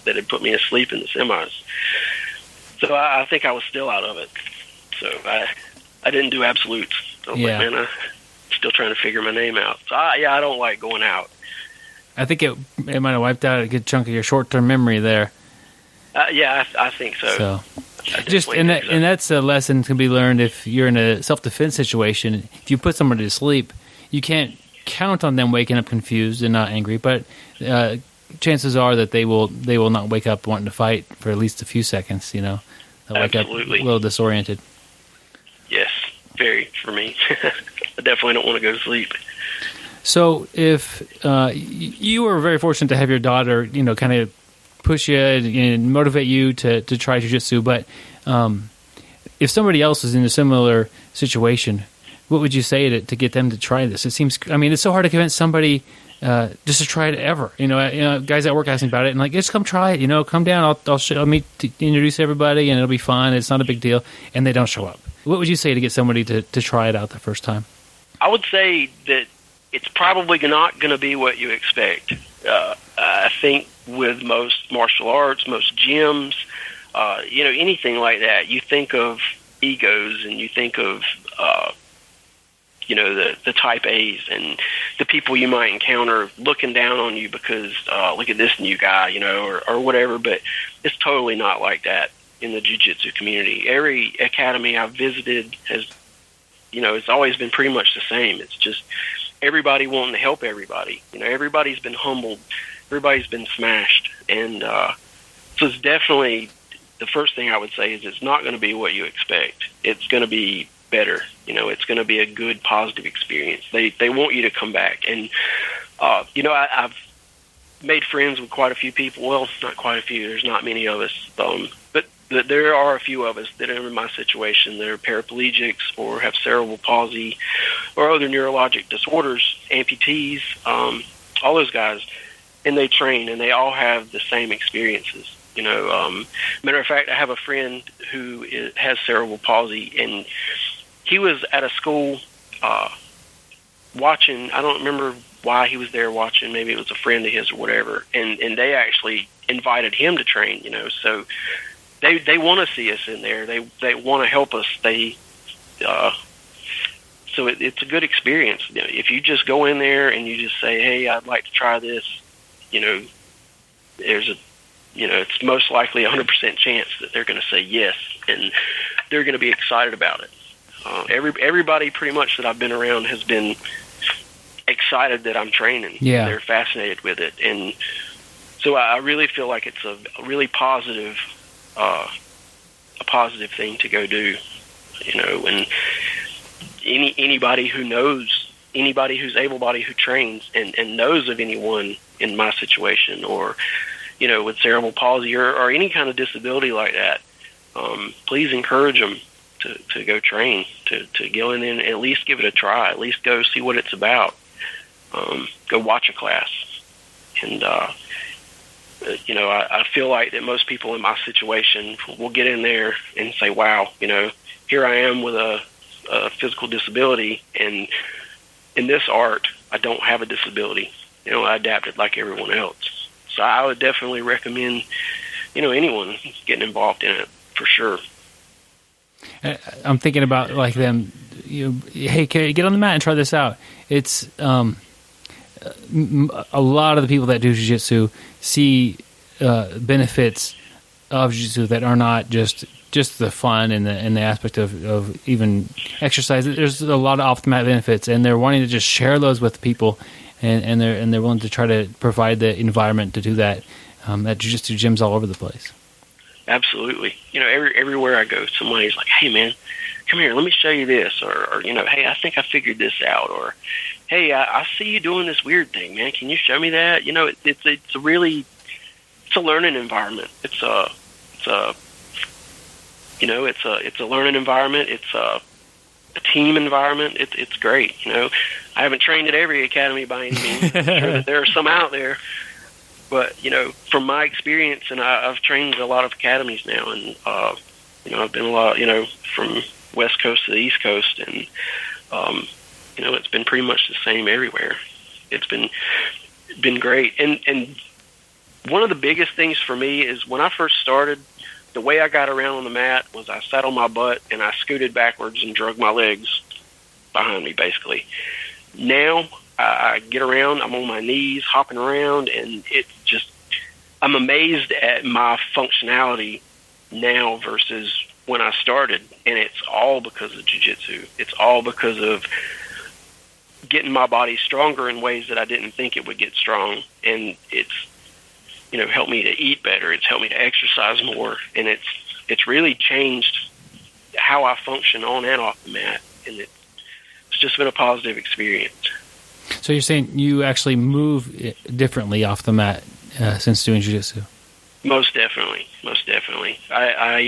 had put me asleep in the semis. So I think I was still out of it. So I didn't do absolutes. So I was like, man, I'm still trying to figure my name out. So I don't like going out. I think it might have wiped out a good chunk of your short-term memory there. I think so. And that's a lesson to be learned if you're in a self-defense situation. If you put somebody to sleep, you can't count on them waking up confused and not angry, but chances are that they will not wake up wanting to fight for at least a few seconds. You know, they'll wake up a little disoriented. Yes, very for me. I definitely don't want to go to sleep. So if you were very fortunate to have your daughter, you know, kind of push you and motivate you to try jiu-jitsu, but if somebody else was in a similar situation, what would you say to get them to try this? It seems, I mean, it's so hard to convince somebody just to try it ever. You know, guys at work asking about it and like, just come try it. You know, come down. I'll introduce everybody and it'll be fun. It's not a big deal, and they don't show up. What would you say to get somebody to try it out the first time? I would say that it's probably not going to be what you expect. I think with most martial arts, most gyms, you know, anything like that, you think of egos and you think of, you know, the type A's and the people you might encounter looking down on you because, look at this new guy, you know, or whatever, but it's totally not like that in the jiu-jitsu community. Every academy I've visited has, you know, it's always been pretty much the same. It's just everybody wanting to help everybody. You know, everybody's been humbled. Everybody's been smashed. And so it's definitely, the first thing I would say is it's not going to be what you expect. It's going to be better. You know, it's going to be a good, positive experience. They want you to come back. And, you know, I've made friends with quite a few people. Well, not quite a few. There's not many of us. But there are a few of us that are in my situation. They're paraplegics or have cerebral palsy or other neurologic disorders, amputees, all those guys. And they train, and they all have the same experiences. You know, matter of fact, I have a friend who has cerebral palsy, and he was at a school watching. I don't remember why he was there watching. Maybe it was a friend of his or whatever. And they actually invited him to train. You know, so they want to see us in there. They want to help us. So it's a good experience. You know, if you just go in there and you just say, "Hey, I'd like to try this," you know, it's most likely 100% chance that they're going to say yes, and they're going to be excited about it. Everybody pretty much that I've been around has been excited that I'm training. Yeah. They're fascinated with it. And so I really feel like it's a really positive, thing to go do, you know, and anybody who knows, anybody who's able-bodied who trains and knows of anyone in my situation or, you know, with cerebral palsy or any kind of disability like that, please encourage them to go train, to go in and at least give it a try, at least go see what it's about, go watch a class. And, you know, I feel like that most people in my situation will get in there and say, wow, you know, here I am with a physical disability, and in this art, I don't have a disability. You know, I adapted like everyone else. So I would definitely recommend, you know, anyone getting involved in it for sure. I'm thinking about like them, you know, hey, get on the mat and try this out. It's a lot of the people that do jiu-jitsu see benefits of jiu-jitsu that are not just the fun and the aspect of even exercise. There's a lot of off-the-mat benefits, and they're wanting to just share those with people, and they're willing to try to provide the environment to do that at jiu-jitsu gyms all over the place. Absolutely. You know, everywhere I go, somebody's like, hey, man, come here, let me show you this. Or you know, hey, I think I figured this out. Or, hey, I see you doing this weird thing, man. Can you show me that? You know, it's a learning environment. It's a learning environment. It's a team environment. It's great. You know, I haven't trained at every academy by any means. I'm sure that there are some out there. But, from my experience, and I've trained a lot of academies now, and, I've been a lot, from West Coast to the East Coast, and, it's been pretty much the same everywhere. It's been great. And one of the biggest things for me is when I first started, the way I got around on the mat was I sat on my butt and I scooted backwards and drug my legs behind me, basically. Now I get around, I'm on my knees, hopping around, and I'm amazed at my functionality now versus when I started, and it's all because of jiu-jitsu. It's all because of getting my body stronger in ways that I didn't think it would get strong, and it's helped me to eat better. It's helped me to exercise more, and it's really changed how I function on and off the mat, and it's just been a positive experience. So you're saying you actually move differently off the mat since doing jiu-jitsu? Most definitely. I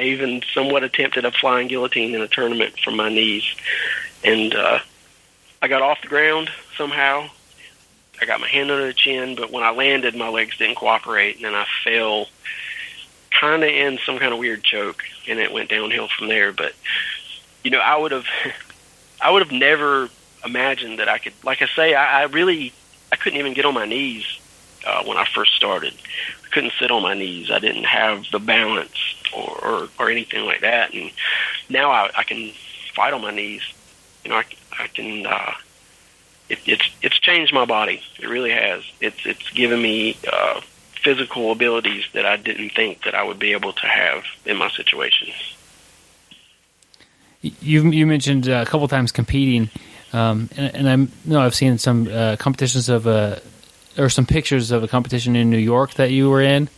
even somewhat attempted a flying guillotine in a tournament from my knees, and I got off the ground somehow. I got my hand under the chin, but when I landed, my legs didn't cooperate, and then I fell kind of in some kind of weird choke, and it went downhill from there. But I would have never imagined that I could. Like I say, I couldn't even get on my knees when I first started. I couldn't sit on my knees. I didn't have the balance or anything like that. And now I can fight on my knees. I can. It's changed my body. It really has. It's given me physical abilities that I didn't think that I would be able to have in my situation. You mentioned a couple times competing, and I know I've seen some competitions or some pictures of a competition in New York that you were in.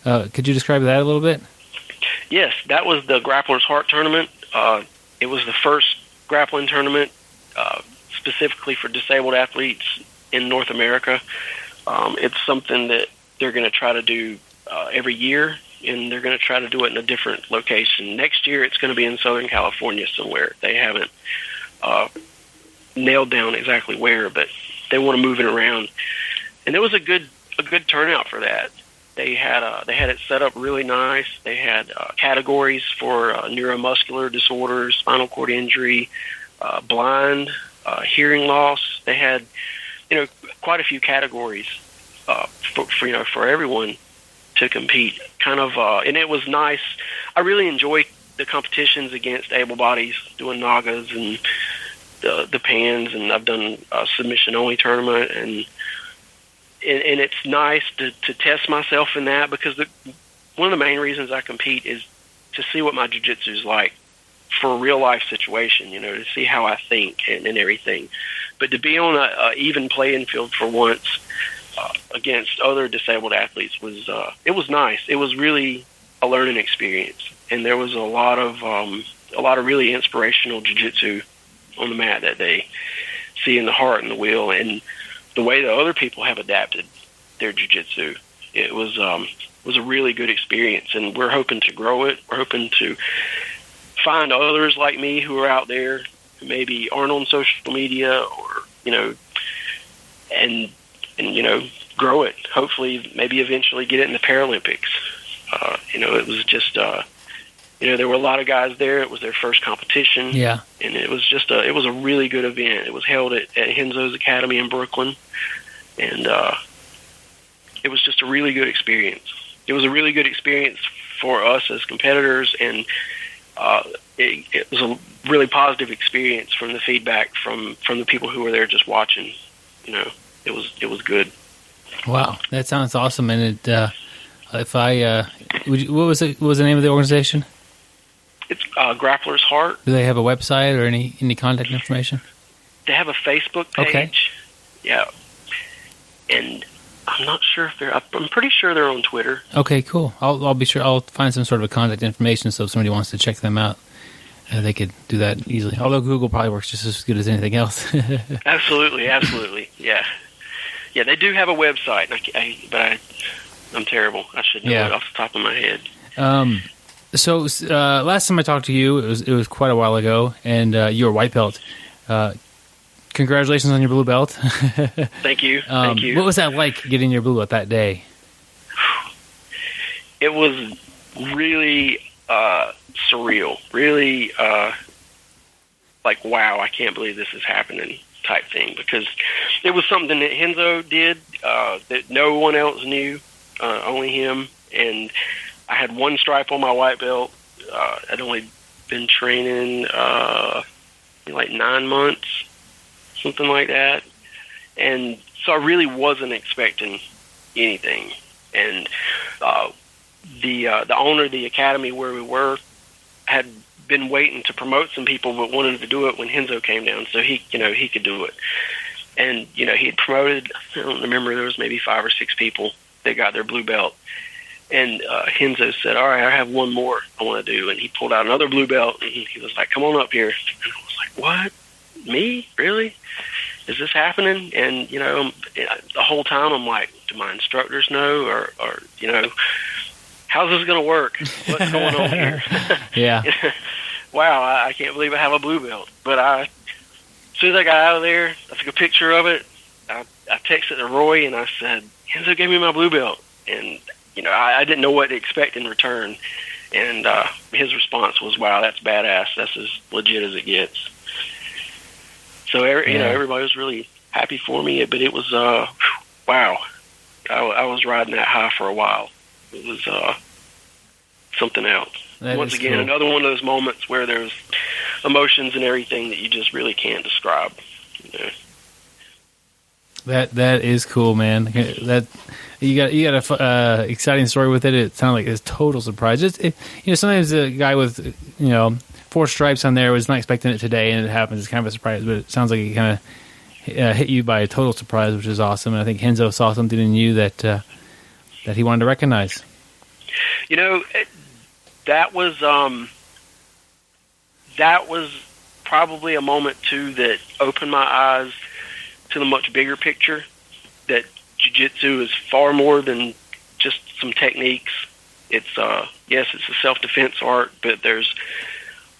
Could you describe that a little bit? Yes, that was the Grappler's Heart tournament. It was the first grappling tournament specifically for disabled athletes in North America. It's something that they're going to try to do every year, and they're going to try to do it in a different location. Next year, it's going to be in Southern California somewhere. They haven't nailed down exactly where, but they want to move it around. And there was a good turnout for that. They had it set up really nice. They had categories for neuromuscular disorders, spinal cord injury, blind, hearing loss. They had quite a few categories for everyone to compete. And it was nice. I really enjoy the competitions against able bodies, doing Nagas and the Pans, and I've done a submission only tournament, and it's nice to test myself in that, because one of the main reasons I compete is to see what my jiu-jitsu is like for a real life situation, to see how I think and everything. But to be on an even playing field for once against other disabled athletes was nice. It was really a learning experience, and there was a lot of really inspirational jiu-jitsu on the mat that they see in the heart and the wheel, and the way that other people have adapted their jiu-jitsu. It was a really good experience, and we're hoping to grow it. We're hoping to find others like me who are out there who maybe aren't on social media, or and grow it. Hopefully, maybe eventually get it in the Paralympics. It was just there were a lot of guys there. It was their first competition. Yeah. And it was it was a really good event. It was held at Renzo's Academy in Brooklyn, and it was just a really good experience. It was a really good experience for us as competitors, and it was a really positive experience from the feedback from the people who were there just watching. It was good. Wow, that sounds awesome. And what was the name of the organization? It's Grappler's Heart. Do they have a website or any contact information? They have a Facebook page. Okay. Yeah. And I'm not sure if I'm pretty sure they're on Twitter. Okay, cool. I'll be sure. I'll find some sort of contact information, so if somebody wants to check them out, they could do that easily. Although Google probably works just as good as anything else. Absolutely. Yeah. Yeah, they do have a website, but I'm terrible. I should know it off the top of my head. So last time I talked to you, it was quite a while ago, and you were white belt. Congratulations on your blue belt. Thank you. Thank you. What was that like, getting your blue belt that day? It was really surreal. Really, like, wow, I can't believe this is happening type thing, because it was something that Renzo did that no one else knew, only him. And I had one stripe on my white belt. I'd only been training like 9 months, something like that. And so I really wasn't expecting anything. And the owner of the academy where we were had been waiting to promote some people, but wanted to do it when Renzo came down, so he could do it. And he had promoted, I don't remember, there was maybe 5 or 6 people that got their blue belt. And Renzo said, all right, I have one more I want to do. And he pulled out another blue belt, and he was like, come on up here. And I was like, what? Me? Really? Is this happening? And, the whole time I'm like, do my instructors know? Or how's this going to work? What's going on here? Yeah. Wow, I can't believe I have a blue belt. But as soon as I got out of there, I took a picture of it. I texted to Roy, and I said, Renzo gave me my blue belt. And I didn't know what to expect in return, and his response was, wow, that's badass. That's as legit as it gets. So, everybody was really happy for me, but it was, wow. I was riding that high for a while. It was something else. Once again, cool. Another one of those moments where there's emotions and everything that you just really can't describe. That is cool, man. That you got a exciting story with it. It sounded like it's a total surprise. Sometimes a guy with 4 stripes on there was not expecting it today, and it happens. It's kind of a surprise, but it sounds like it kind of hit you by a total surprise, which is awesome. And I think Renzo saw something in you that he wanted to recognize. That was probably a moment too that opened my eyes to the much bigger picture, that jiu-jitsu is far more than just some techniques. It's yes, it's a self-defense art, but there's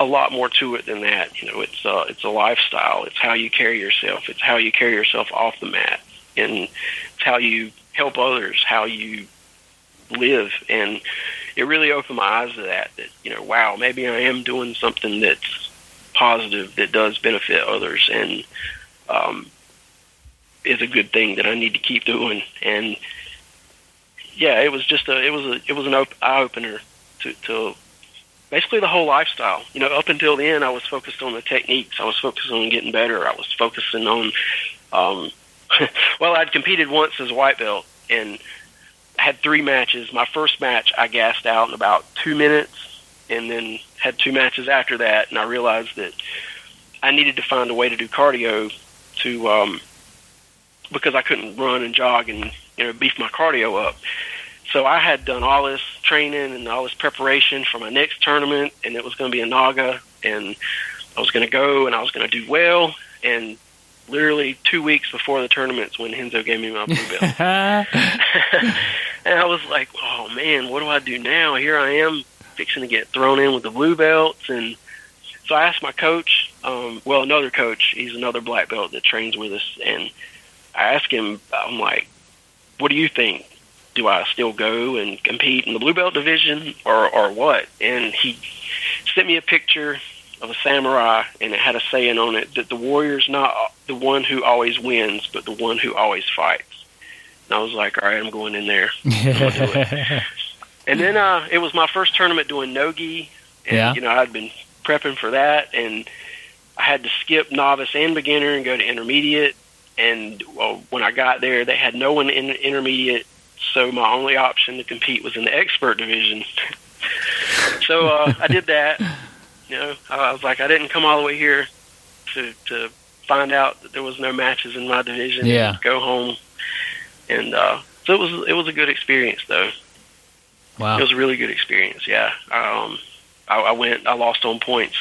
a lot more to it than that. It's a lifestyle. It's how you carry yourself. It's how you carry yourself off the mat, and it's how you help others, how you live. And it really opened my eyes to that, wow, maybe I am doing something that's positive, that does benefit others, and is a good thing that I need to keep doing. And yeah, it was just it was an eye opener to basically the whole lifestyle. Up until then, I was focused on the techniques. I was focused on getting better. I was focusing on, well, I'd competed once as a white belt, and I had 3 matches. My first match, I gassed out in about 2 minutes, and then had 2 matches after that, and I realized that I needed to find a way to do cardio to, because I couldn't run and jog and, beef my cardio up. So I had done all this training and all this preparation for my next tournament, and it was going to be in Naga, and I was going to go, and I was going to do well, and literally 2 weeks before the tournament's when Renzo gave me my blue belt. And I was like, oh, man, what do I do now? Here I am fixing to get thrown in with the blue belts. And so I asked my coach, another coach, he's another black belt that trains with us, and I asked him, I'm like, what do you think? Do I still go and compete in the blue belt division or what? And he sent me a picture of a samurai, and it had a saying on it that the warrior's not the one who always wins, but the one who always fights. And I was like, all right, I'm going in there. I'm gonna do it. And then it was my first tournament doing no-gi, and I'd been prepping for that, and I had to skip novice and beginner and go to intermediate. And when I got there, they had no one in intermediate, so my only option to compete was in the expert division. So I did that. I was like, I didn't come all the way here to find out that there was no matches in my division. Yeah. Go home. And so it was a good experience, though. Wow. It was a really good experience, yeah. I lost on points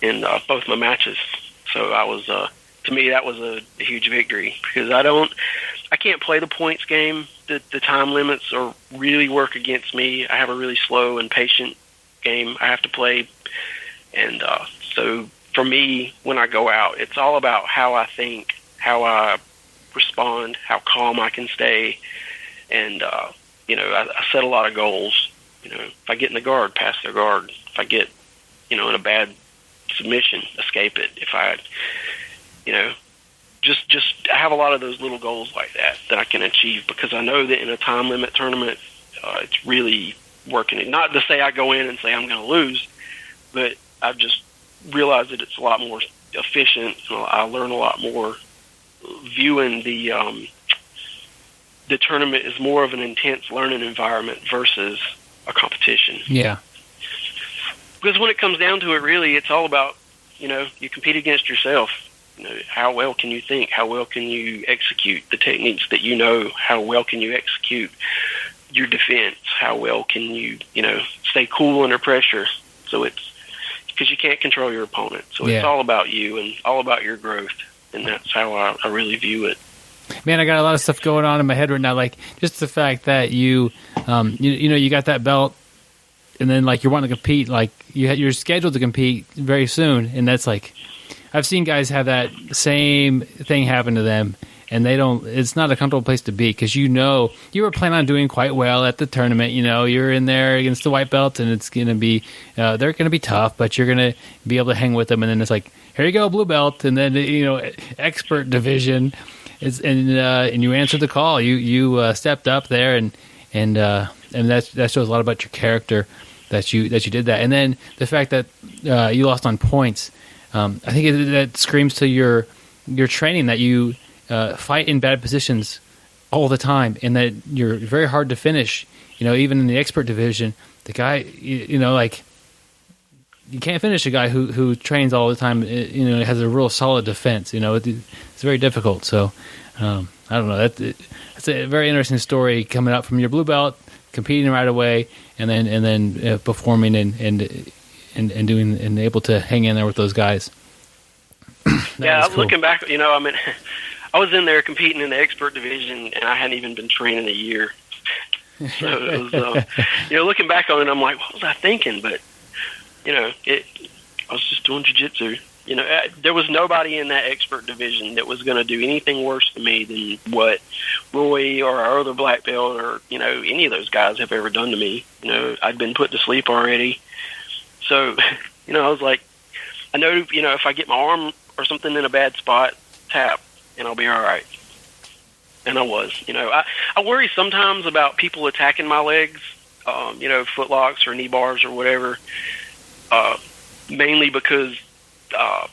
in both my matches. So I was, to me, that was a huge victory, because I can't play the points game. The time limits really work against me. I have a really slow and patient game I have to play. And so for me, when I go out, it's all about how I think, how I respond, how calm I can stay. And, I set a lot of goals. If I get in the guard, pass their guard. If I get, in a bad submission, escape it. If I, just I have a lot of those little goals like that I can achieve, because I know that in a time limit tournament, it's really working. Not to say I go in and say I'm going to lose, but I've just realized that it's a lot more efficient. I learn a lot more viewing the tournament is more of an intense learning environment versus a competition. Yeah. Because when it comes down to it, really, it's all about, you compete against yourself. How well can you think? How well can you execute the techniques that you know? How well can you execute your defense? How well can you, stay cool under pressure? So it's because you can't control your opponent. So It's all about you and all about your growth. And that's how I really view it. Man, I got a lot of stuff going on in my head right now. Like just the fact that you got that belt, and then like you're wanting to compete. Like you're scheduled to compete very soon, and that's like I've seen guys have that same thing happen to them, and they don't. It's not a comfortable place to be, because you were planning on doing quite well at the tournament. You're in there against the white belt, and it's going to be they're going to be tough, but you're going to be able to hang with them. And then it's like, here you go, blue belt, and then expert division. And you answered the call. You stepped up there, and that shows a lot about your character that you did that. And then the fact that you lost on points, I think that screams to your training, that you fight in bad positions all the time, and that you're very hard to finish. Even in the expert division, the guy, like you can't finish a guy who trains all the time. Has a real solid defense. It's very difficult. So I don't know. That's a very interesting story coming up from your blue belt, competing right away, and then performing and doing and able to hang in there with those guys. Yeah, cool. Looking back, I was in there competing in the expert division, and I hadn't even been training a year. So it was, looking back on it, I'm like, what was I thinking? But I was just doing jiu-jitsu. There was nobody in that expert division that was going to do anything worse to me than what Roy or our other black belt or, any of those guys have ever done to me. I'd been put to sleep already. So, I was like, I know, if I get my arm or something in a bad spot, tap, and I'll be all right. And I was. I worry sometimes about people attacking my legs, footlocks or knee bars or whatever, mainly because I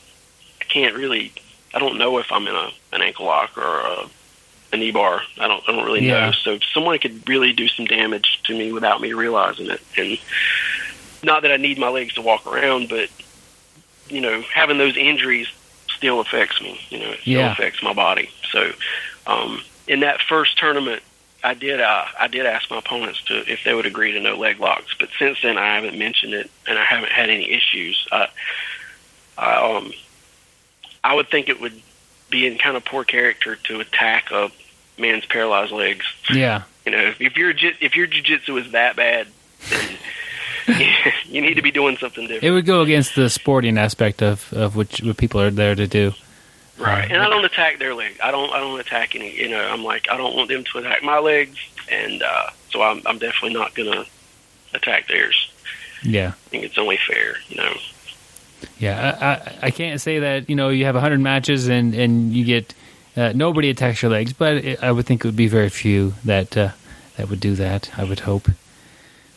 don't know if I'm in an ankle lock or a knee bar. I don't really know. So someone could really do some damage to me without me realizing it. And not that I need my legs to walk around, but having those injuries still affects me. It still affects my body. So in that first tournament, I did ask my opponents if they would agree to no leg locks. But since then, I haven't mentioned it, and I haven't had any issues. I would think it would be in kind of poor character to attack a man's paralyzed legs. Yeah. If your jiu-jitsu is that bad, then you need to be doing something different. It would go against the sporting aspect of what people are there to do. Right. And I don't attack their legs. I don't attack any. I'm like, I don't want them to attack my legs, and so I'm definitely not gonna attack theirs. Yeah. I think it's only fair. Yeah, I can't say that, you have 100 matches and you get nobody attacks your legs, but I would think it would be very few that would do that. I would hope.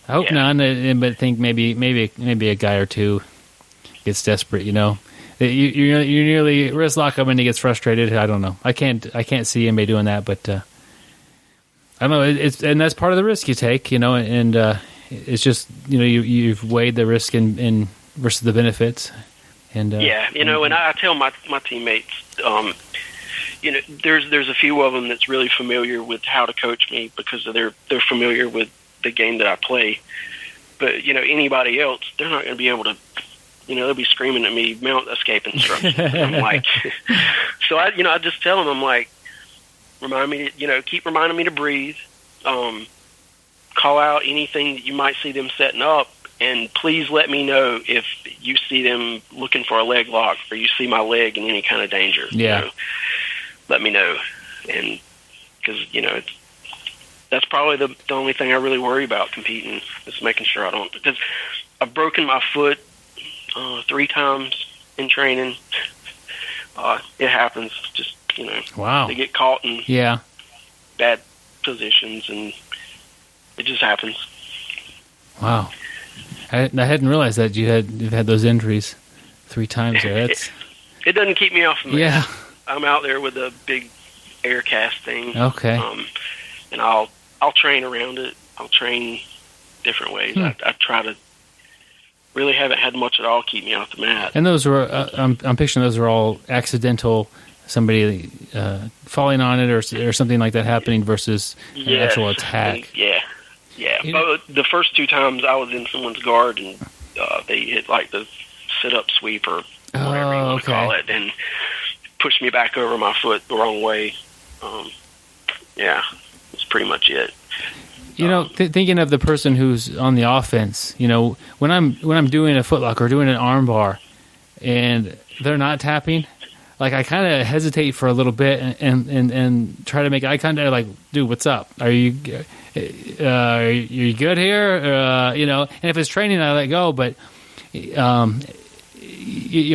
I hope none, but I think maybe a guy or two gets desperate. You nearly wrist lock him and he gets frustrated. I don't know. I can't see anybody doing that, but I don't know. And that's part of the risk you take. And it's just you've weighed the risk in versus the benefits. And and I tell my teammates, there's a few of them that's really familiar with how to coach me because they're familiar with the game that I play. But anybody else, they're not going to be able to. They'll be screaming at me, mount escape instructions. I'm like, so I just tell them, I'm like, keep reminding me to breathe. Call out anything that you might see them setting up, And please let me know if you see them looking for a leg lock or you see my leg in any kind of danger. Yeah. You know, let me know. And because, that's probably the only thing I really worry about competing is making sure I don't. Because I've broken my foot 3 times in training. It happens. Just, Wow. They get caught in Yeah. bad positions, and it just happens. Wow. I hadn't realized that you've had those injuries 3 times there. That's It doesn't keep me off the mat. yeah. I'm out there with a big air cast thing. Okay. And I'll train around it. I'll train different ways. I try to really haven't had much at all keep me off the mat. And those were I'm picturing those were all accidental. Somebody falling on it or something like that happening versus an actual attack. Yeah. But the first 2 times I was in someone's guard and they hit like the sit-up sweep or whatever you want to call it and pushed me back over my foot the wrong way. That's pretty much it. Thinking of the person who's on the offense, when I'm doing a footlock or doing an arm bar and they're not tapping, like I kind of hesitate for a little bit and try to make eye contact. Like, dude, what's up? Are you good here? And if it's training, I let go. But you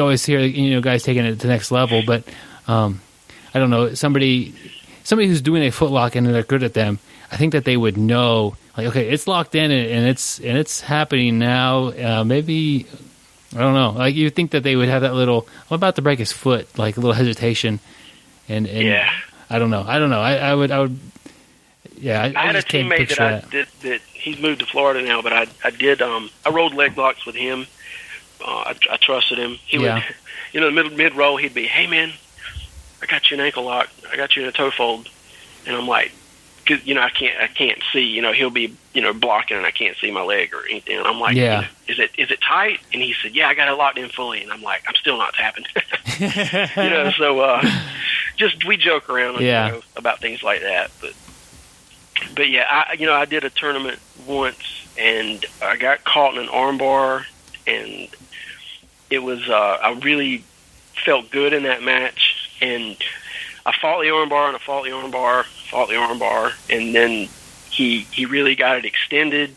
always hear guys taking it to the next level. But I don't know, somebody who's doing a footlock and they're good at them. I think that they would know, like, okay, it's locked in and it's happening now. Maybe. I don't know. Like, you think that they would have that little, I'm about to break his foot, like a little hesitation. And yeah. I don't know. I would, yeah. I had a just can't teammate picture that he's moved to Florida now, but I did, I rolled leg locks with him. I trusted him. He would, mid-roll, he'd be, hey man, I got you an ankle lock. I got you in a toe fold. And I'm like, cause I can't see, he'll be, blocking and I can't see my leg or anything. And I'm like, yeah. Is it tight? And he said, yeah, I got it locked in fully. And I'm like, I'm still not tapping. So just we joke around about things like that. But yeah, I did a tournament once and I got caught in an arm bar and it was I really felt good in that match and I fought the arm bar and I fought the arm bar, and then he really got it extended,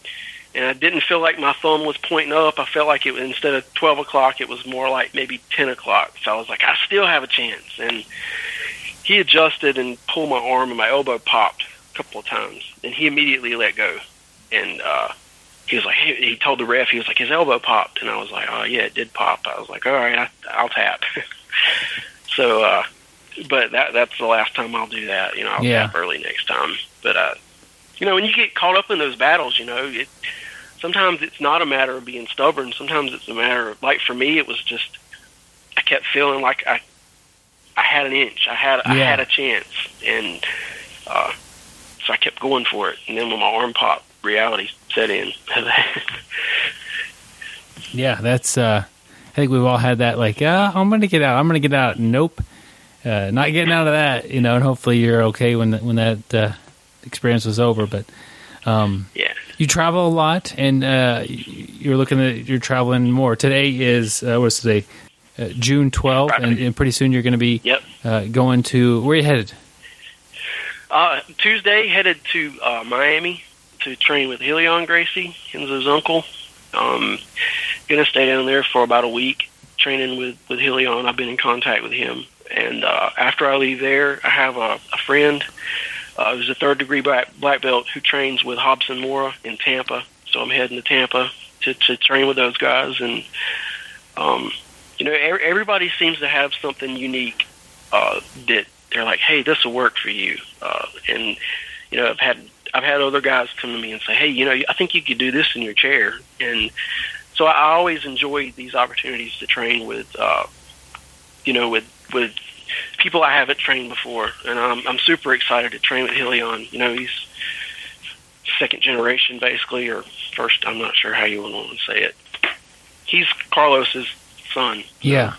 and I didn't feel like my thumb was pointing up. I felt like it was, instead of 12 o'clock, it was more like maybe 10 o'clock. So I was like, I still have a chance. And he adjusted and pulled my arm, and my elbow popped a couple of times, and he immediately let go. And he was like, hey, he told the ref, he was like, his elbow popped, and I was like, oh yeah, it did pop. I was like, all right, I'll tap. So. But that's the last time I'll do that. I'll tap early next time. But, when you get caught up in those battles, sometimes it's not a matter of being stubborn. Sometimes it's a matter of, like for me, it was just, I kept feeling like I had an inch. I had a chance. And so I kept going for it. And then when my arm popped, reality set in. Yeah, that's, I think we've all had that, like, I'm going to get out. Nope. Not getting out of that, and hopefully you're okay when that experience was over. But you travel a lot, and you're traveling more. Today is what's today? June 12th, and pretty soon you're going to be going to. Where are you headed? Tuesday, headed to Miami to train with Renzo Gracie, Renzo's uncle. Going to stay down there for about a week, training with Renzo. I've been in contact with him. And after I leave there, I have a friend who's a third-degree black belt who trains with Hobson Mora in Tampa. So I'm heading to Tampa to train with those guys. And, everybody seems to have something unique that they're like, hey, this will work for you. And I've had other guys come to me and say, hey, I think you could do this in your chair. And so I always enjoy these opportunities to train with with people I haven't trained before, and I'm super excited to train with Helion. He's second generation, basically, or first. I'm not sure how you want to say it. He's Carlos's son. Yeah.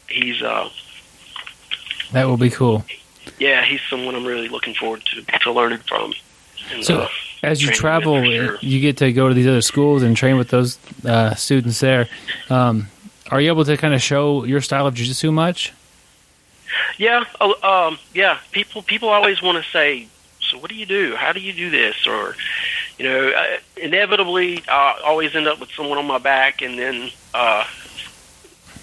He's that will be cool. Yeah, he's someone I'm really looking forward to learning from. And, so, As you training travel, with, for sure. you get to go to these other schools and train with those students there. Are you able to kind of show your style of jiu-jitsu much? Yeah, yeah. People always want to say, so what do you do? How do you do this? Or, inevitably, I always end up with someone on my back, and then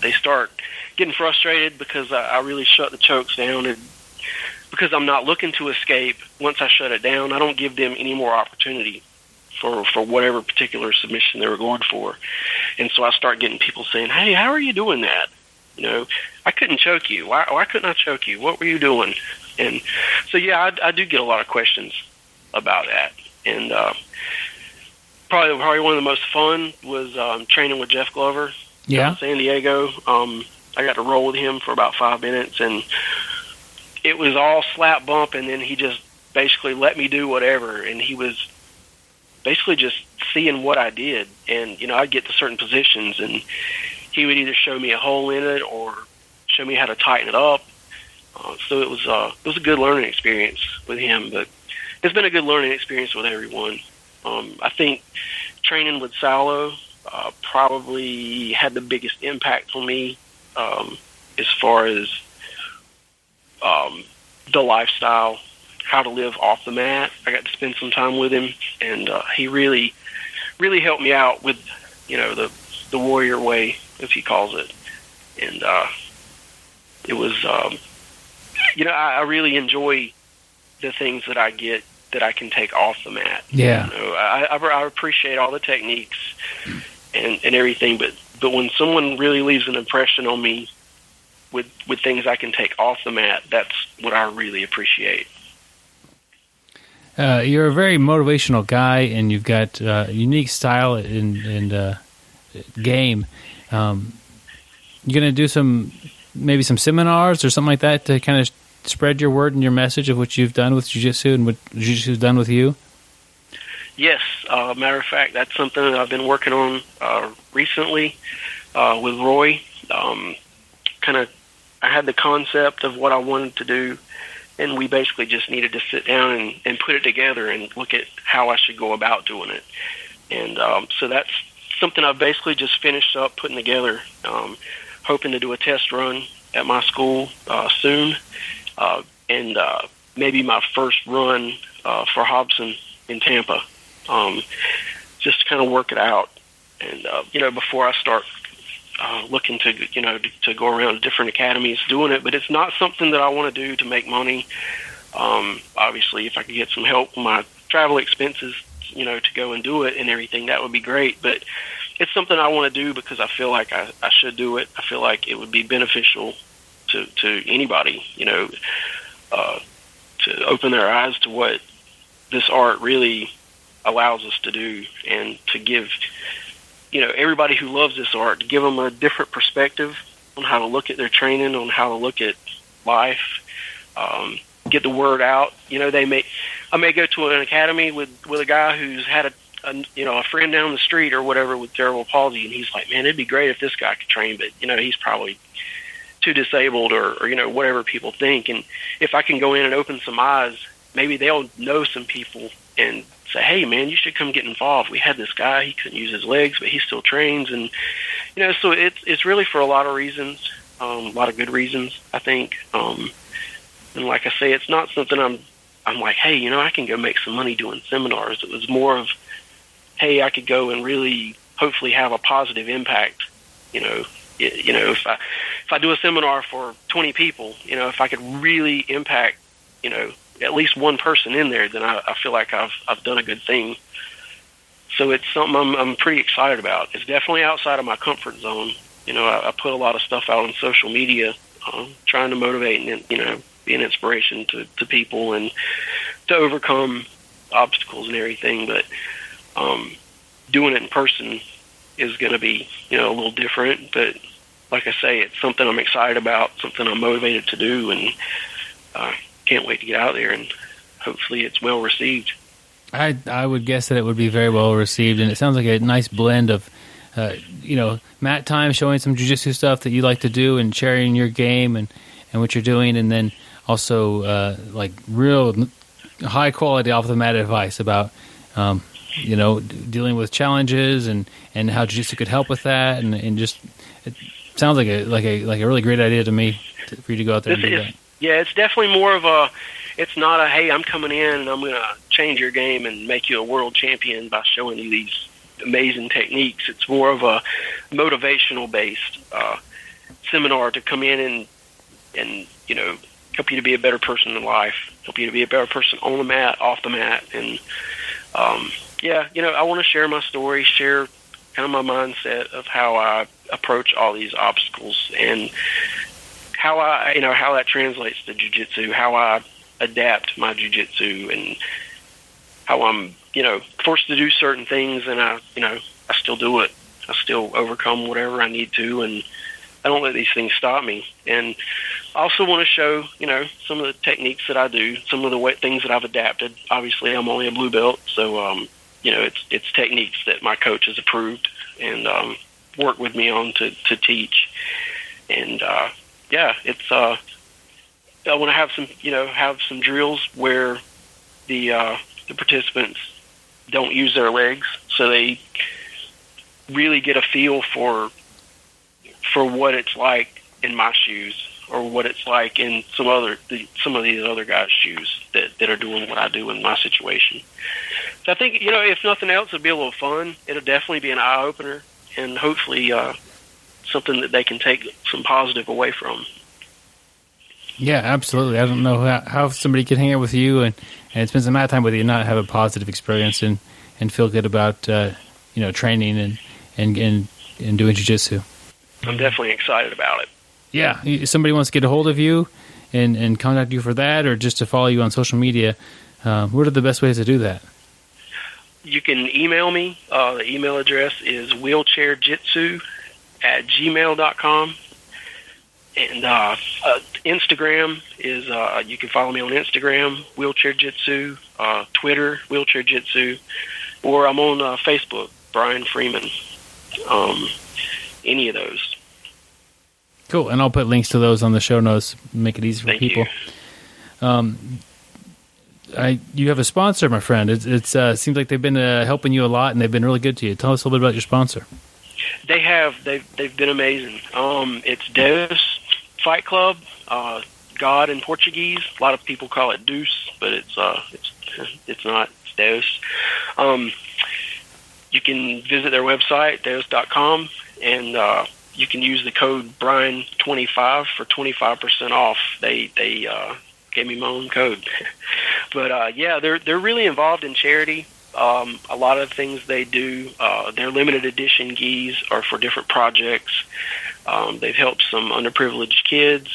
they start getting frustrated because I really shut the chokes down, and because I'm not looking to escape. Once I shut it down, I don't give them any more opportunity for whatever particular submission they were going for. And so I start getting people saying, hey, how are you doing that? I couldn't choke you. Why couldn't I choke you? What were you doing? And so, yeah, I do get a lot of questions about that. And probably one of the most fun was training with Jeff Glover in San Diego. I got to roll with him for about 5 minutes, and it was all slap bump, and then he just basically let me do whatever, and he was basically just seeing what I did. And, I'd get to certain positions, and he would either show me a hole in it or show me how to tighten it up. So it was a good learning experience with him, but it's been a good learning experience with everyone. I think training with Salo probably had the biggest impact on me as far as the lifestyle, how to live off the mat. I got to spend some time with him, and he really, really helped me out with, the warrior way, as he calls it. And it was, I really enjoy the things that I get that I can take off the mat. Yeah. I appreciate all the techniques and everything, but when someone really leaves an impression on me with things I can take off the mat, that's what I really appreciate. You're a very motivational guy, and you've got unique style and game. You're going to do maybe some seminars or something like that to kind of spread your word and your message of what you've done with jiu-jitsu and what jiu-jitsu's done with you? Yes. Matter of fact, that's something that I've been working on recently with Roy. I had the concept of what I wanted to do, and we basically just needed to sit down and put it together and look at how I should go about doing it. And so that's something I've basically just finished up putting together, hoping to do a test run at my school soon, and maybe my first run for Hobson in Tampa, just to kind of work it out. And, before I start looking to go around to different academies doing it, but it's not something that I want to do to make money. Obviously, if I could get some help with my travel expenses, to go and do it and everything, that would be great. But it's something I want to do because I feel like I should do it. I feel like it would be beneficial to anybody, to open their eyes to what this art really allows us to do, and to give everybody who loves this art, to give them a different perspective on how to look at their training, on how to look at life, get the word out. I may go to an academy with a guy who's had a friend down the street or whatever with cerebral palsy, and he's like, man, it'd be great if this guy could train, but he's probably too disabled or whatever people think. And if I can go in and open some eyes, maybe they'll know some people and say, hey man, you should come get involved. We had this guy, he couldn't use his legs, but he still trains. And so it's really for a lot of reasons, a lot of good reasons, I think. And like I say, it's not something I'm like, hey, I can go make some money doing seminars. It was more of, hey, I could go and really hopefully have a positive impact. If I do a seminar for 20 people, if I could really impact, at least one person in there, then I feel like I've done a good thing. So it's something I'm pretty excited about. It's definitely outside of my comfort zone. I put a lot of stuff out on social media, trying to motivate and be an inspiration to people and to overcome obstacles and everything. But doing it in person is going to be a little different. But like I say, it's something I'm excited about, something I'm motivated to do, and can't wait to get out there, and hopefully it's well received. I would guess that it would be very well received, and it sounds like a nice blend of mat time, showing some jiu-jitsu stuff that you like to do and sharing your game and what you're doing, and then also like real high quality off the mat advice about dealing with challenges and how jiu-jitsu could help with that, and just it sounds like a really great idea to me for you to go out there and do that. Yeah, it's definitely more of a. It's not a, hey, I'm coming in and I'm going to change your game and make you a world champion by showing you these amazing techniques. It's more of a motivational-based seminar to come in and help you to be a better person in life, help you to be a better person on the mat, off the mat. And, I want to share my story, share kind of my mindset of how I approach all these obstacles and how that translates to jiu-jitsu, how I adapt my jiu-jitsu, and how I'm, forced to do certain things, and I still do it. I still overcome whatever I need to, and I don't let these things stop me. And I also want to show, some of the techniques that I do, some of the things that I've adapted. Obviously, I'm only a blue belt, so, it's techniques that my coach has approved and worked with me on to teach. And, it's I want to have some drills where the participants don't use their legs, so they really get a feel for what it's like in my shoes, or what it's like in some of these other guys' shoes that are doing what I do in my situation. So I think, if nothing else, it'll be a little fun. It'll definitely be an eye opener, and hopefully something that they can take some positive away from. Yeah, absolutely. I don't know how somebody can hang out with you and spend some time with you and not have a positive experience and feel good about training and doing jiu-jitsu. I'm definitely excited about it. Yeah, if somebody wants to get a hold of you and contact you for that, or just to follow you on social media, what are the best ways to do that? You can email me. The email address is wheelchairjitsu@gmail.com. And Instagram is, you can follow me on Instagram, Wheelchair Jitsu, Twitter, Wheelchair Jitsu, or I'm on Facebook, Brian Freeman, any of those. Cool, and I'll put links to those on the show notes, make it easy for people. You have a sponsor, my friend. It seems like they've been helping you a lot, and they've been really good to you. Tell us a little bit about your sponsor. They have. They've been amazing. It's Deus Fight Club, God in Portuguese. A lot of people call it Deuce, but it's not. It's Deus. You can visit their website, deus.com, and you can use the code Brian25 for 25% off. They gave me my own code. But they're really involved in charity. A lot of things they do, their limited edition gis are for different projects. They've helped some underprivileged kids.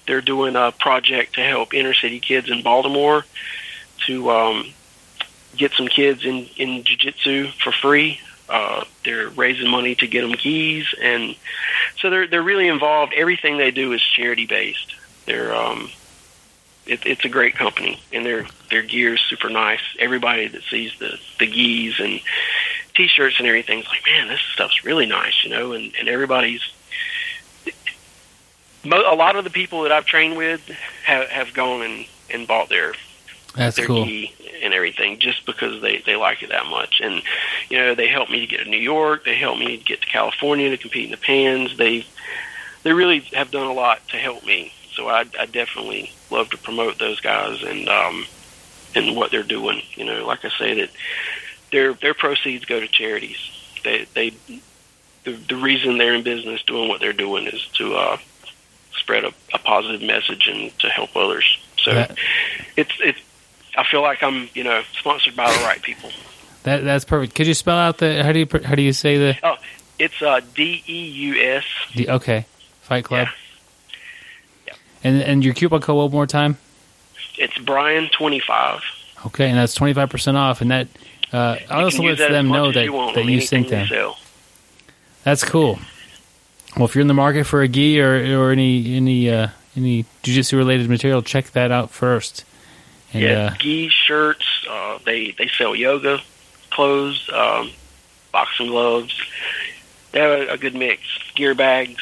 They're doing a project to help inner city kids in Baltimore to get some kids in jiu-jitsu for free. They're raising money to get them gis, and so they're really involved. Everything they do is charity based. It's a great company, and their gear is super nice. Everybody that sees the gis and T-shirts and everything's like, man, this stuff's really nice, and everybody's. A lot of the people that I've trained with have gone and bought their cool. gi and everything just because they like it that much. And they helped me to get to New York. They helped me to get to California to compete in the Pans. They really have done a lot to help me. So I definitely love to promote those guys and what they're doing. Like I say, that their proceeds go to charities. The reason they're in business doing what they're doing is to spread a positive message and to help others. So it's I feel like I'm sponsored by the right people. That's perfect. Could you spell out how do you say the? Oh, it's DEUS. Okay, Fight Club. Yeah. And your coupon code one more time? It's Brian25. Okay, and that's 25% off, and that also lets them know that you sent them. That's cool. Well, if you're in the market for a gi or any jiu-jitsu related material, check that out first. And, gi, shirts. They sell yoga clothes, boxing gloves. They have a good mix. Gear bags.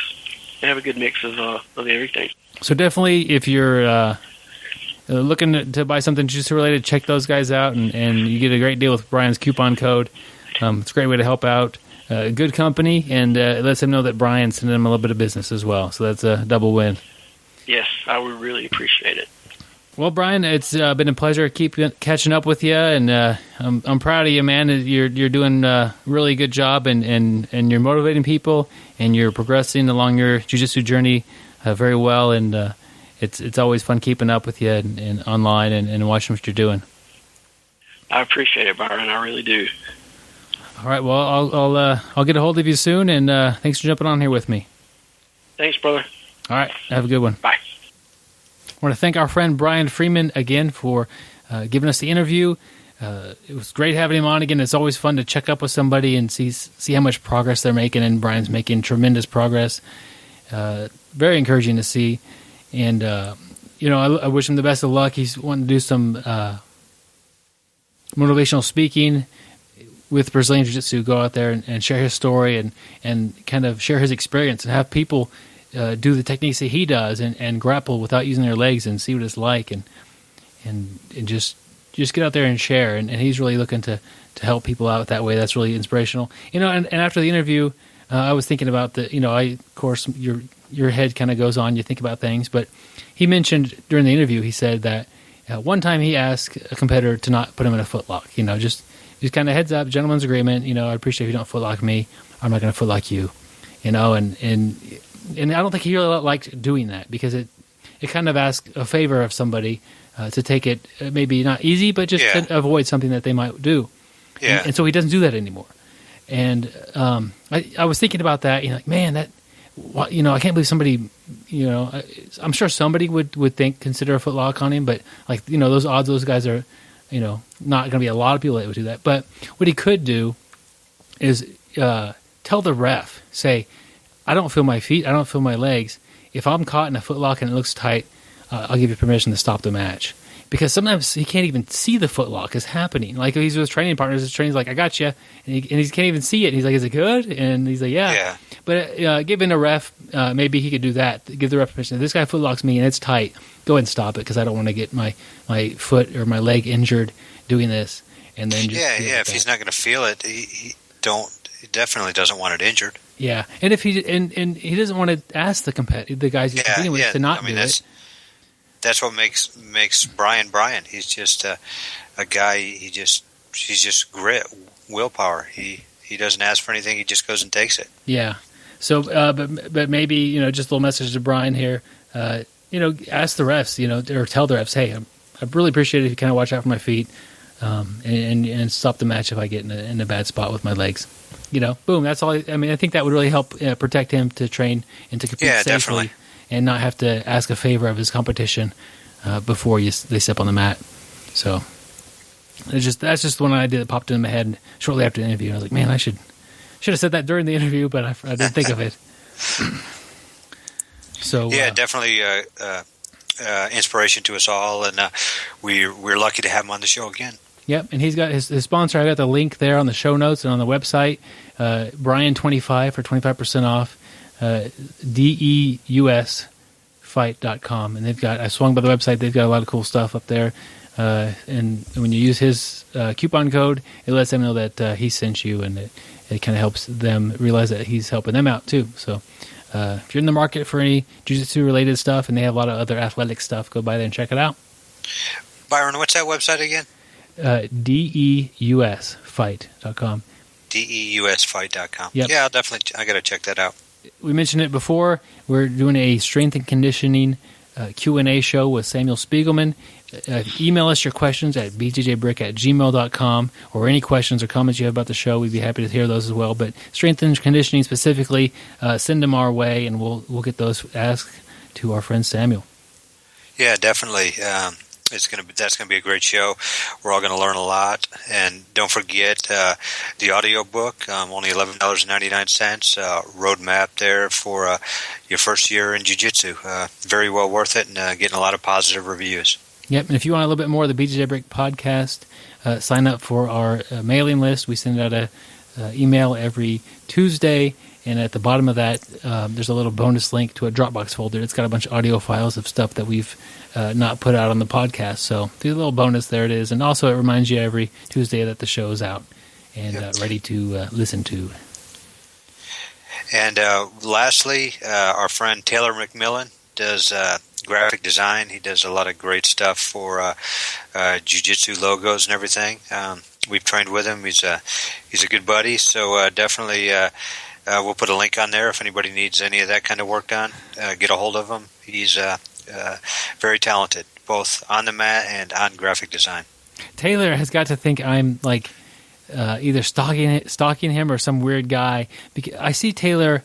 They have a good mix of everything. So definitely, if you're looking to buy something jiu-jitsu related, check those guys out, and you get a great deal with Brian's coupon code. It's a great way to help out. Good company, and it lets them know that Brian's sending them a little bit of business as well. So that's a double win. Yes, I would really appreciate it. Well, Brian, it's been a pleasure catching up with you, and I'm proud of you, man. You're doing a really good job, and you're motivating people, and you're progressing along your jiu-jitsu journey very well, and it's always fun keeping up with you and online and watching what you're doing. I appreciate it, Byron. I really do. All right, well, I'll get a hold of you soon, and thanks for jumping on here with me. Thanks, brother. All right, have a good one. Bye. I want to thank our friend Brian Freeman again for giving us the interview. It was great having him on again. It's always fun to check up with somebody and see how much progress they're making, and Brian's making tremendous progress. Very encouraging to see. And, I wish him the best of luck. He's wanting to do some motivational speaking with Brazilian Jiu-Jitsu, go out there and share his story and kind of share his experience and have people do the techniques that he does and grapple without using their legs and see what it's like and just get out there and share. And he's really looking to help people out that way. That's really inspirational. And after the interview, I was thinking about of course, your head kind of goes on, you think about things, but he mentioned during the interview, he said that one time he asked a competitor to not put him in a footlock, just kind of heads up, gentleman's agreement, I appreciate if you don't footlock me, I'm not going to footlock you, and I don't think he really liked doing that because it kind of asks a favor of somebody to take it maybe not easy, but just to avoid something that they might do. Yeah. And so he doesn't do that anymore. And I was thinking about that, man, I can't believe somebody, I'm sure somebody would consider a footlock on him, but those odds, those guys are, not going to be a lot of people that would do that. But what he could do is tell the ref, say, I don't feel my feet, I don't feel my legs. If I'm caught in a footlock and it looks tight, I'll give you permission to stop the match. Because sometimes he can't even see the footlock is happening. Like he's with his training partners, his training's like, I got you. And he can't even see it. And he's like, is it good? And he's like, yeah. But giving a ref, maybe he could do that. Give the ref permission. If this guy footlocks me and it's tight, go ahead and stop it because I don't want to get my foot or my leg injured doing this. And then just if he's not going to feel it, he definitely doesn't want it injured. Yeah, and if he he doesn't want to ask the guys he's competing with to not do it. That's what makes Brian. He's just a guy. He's just grit, willpower. He doesn't ask for anything. He just goes and takes it. Yeah. So, but maybe just a little message to Brian here. Ask the refs. Or tell the refs, hey, I really appreciate it if you kind of watch out for my feet, and stop the match if I get in a bad spot with my legs. Boom. That's all. I think that would really help protect him to train and to compete safely. Definitely. And not have to ask a favor of his competition before they step on the mat. So that's just one idea that popped into my head shortly after the interview. I was like, man, I should have said that during the interview, but I didn't think of it. So definitely inspiration to us all, and we're lucky to have him on the show again. Yep, and he's got his sponsor. I got the link there on the show notes and on the website. Brian25 for 25% off. DEUSfight.com, and I swung by the website. They've got a lot of cool stuff up there, and when you use his coupon code, it lets them know that he sent you, and it kind of helps them realize that he's helping them out too. So if you're in the market for any jiu-jitsu related stuff, and they have a lot of other athletic stuff, go by there and check it out. Byron, what's that website again? DEUSfight.com. DEUSfight.com. Yep. Yeah, I got to check that out. We mentioned it before. We're doing a strength and conditioning Q&A show with Samuel Spiegelman. Email us your questions at bjjbrick@gmail.com, or any questions or comments you have about the show. We'd be happy to hear those as well. But strength and conditioning specifically, send them our way, and we'll get those asked to our friend Samuel. Yeah, definitely. That's going to be a great show. We're all going to learn a lot, and don't forget the audio book. Only $11.99. Roadmap there for your first year in jiu-jitsu. Very well worth it, and getting a lot of positive reviews. Yep, and if you want a little bit more of the BjjBrick Podcast, sign up for our mailing list. We send out a email every Tuesday. And at the bottom of that, there's a little bonus link to a Dropbox folder. It's got a bunch of audio files of stuff that we've not put out on the podcast. So there's a little bonus. There it is. And also it reminds you every Tuesday that the show's out and ready to listen to. And lastly, our friend Taylor McMillan does graphic design. He does a lot of great stuff for jiu-jitsu logos and everything. We've trained with him. He's a good buddy. So definitely... we'll put a link on there if anybody needs any of that kind of work done. Get a hold of him. He's very talented, both on the mat and on graphic design. Taylor has got to think I'm like either stalking him or some weird guy. Because I see Taylor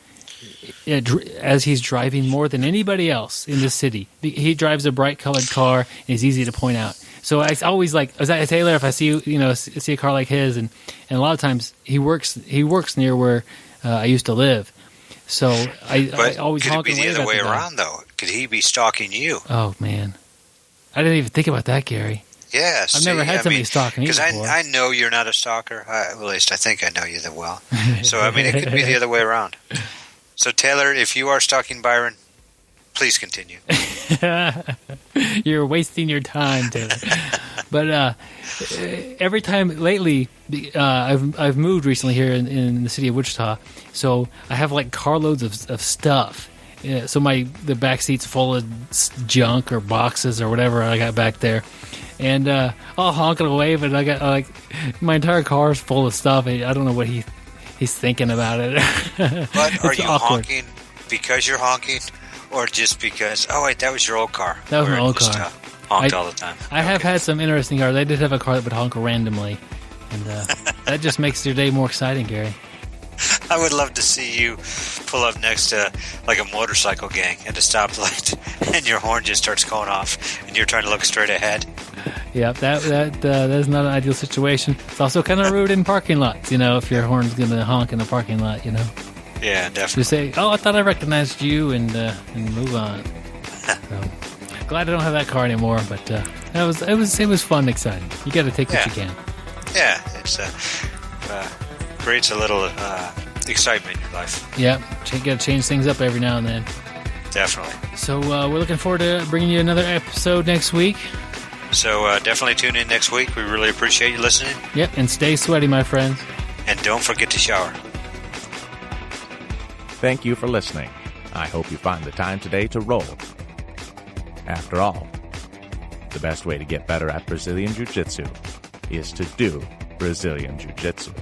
as he's driving more than anybody else in this city. He drives a bright colored car and he's easy to point out. So I always like, is that Taylor? If I see see a car like his, and a lot of times he works near where I used to live, so I always honk and wave at the guy. Could it be the other way around, though? Could he be stalking you? Oh, man. I didn't even think about that, Gary. Yeah, I've never had somebody stalking me before. Because I know you're not a stalker. At least I think I know you that well. So, I mean, it could be the other way around. So, Taylor, if you are stalking Byron, please continue. You're wasting your time, Taylor. But every time lately, I've moved recently here in the city of Wichita, so I have like carloads of stuff. So the back seat's full of junk or boxes or whatever I got back there, and I'll honk it away. But I got my entire car is full of stuff. I don't know what he's thinking about it. But are you honking because you're honking? Or just because, oh, wait, that was your old car. That was my old car. Honked all the time. I have had some interesting cars. I did have a car that would honk randomly. And that just makes your day more exciting, Gary. I would love to see you pull up next to like a motorcycle gang at a stoplight and your horn just starts going off and you're trying to look straight ahead. Yeah, that's not an ideal situation. It's also kind of rude in parking lots, if your horn's going to honk in a parking lot, Yeah, definitely. Just say, "Oh, I thought I recognized you," and move on. So, glad I don't have that car anymore, but it was fun and exciting. You got to take what you can. Yeah, it's creates a little excitement in your life. Yeah, got to change things up every now and then. Definitely. So we're looking forward to bringing you another episode next week. So definitely tune in next week. We really appreciate you listening. Yep, and stay sweaty, my friends. And don't forget to shower. Thank you for listening. I hope you find the time today to roll. After all, the best way to get better at Brazilian Jiu-Jitsu is to do Brazilian Jiu-Jitsu.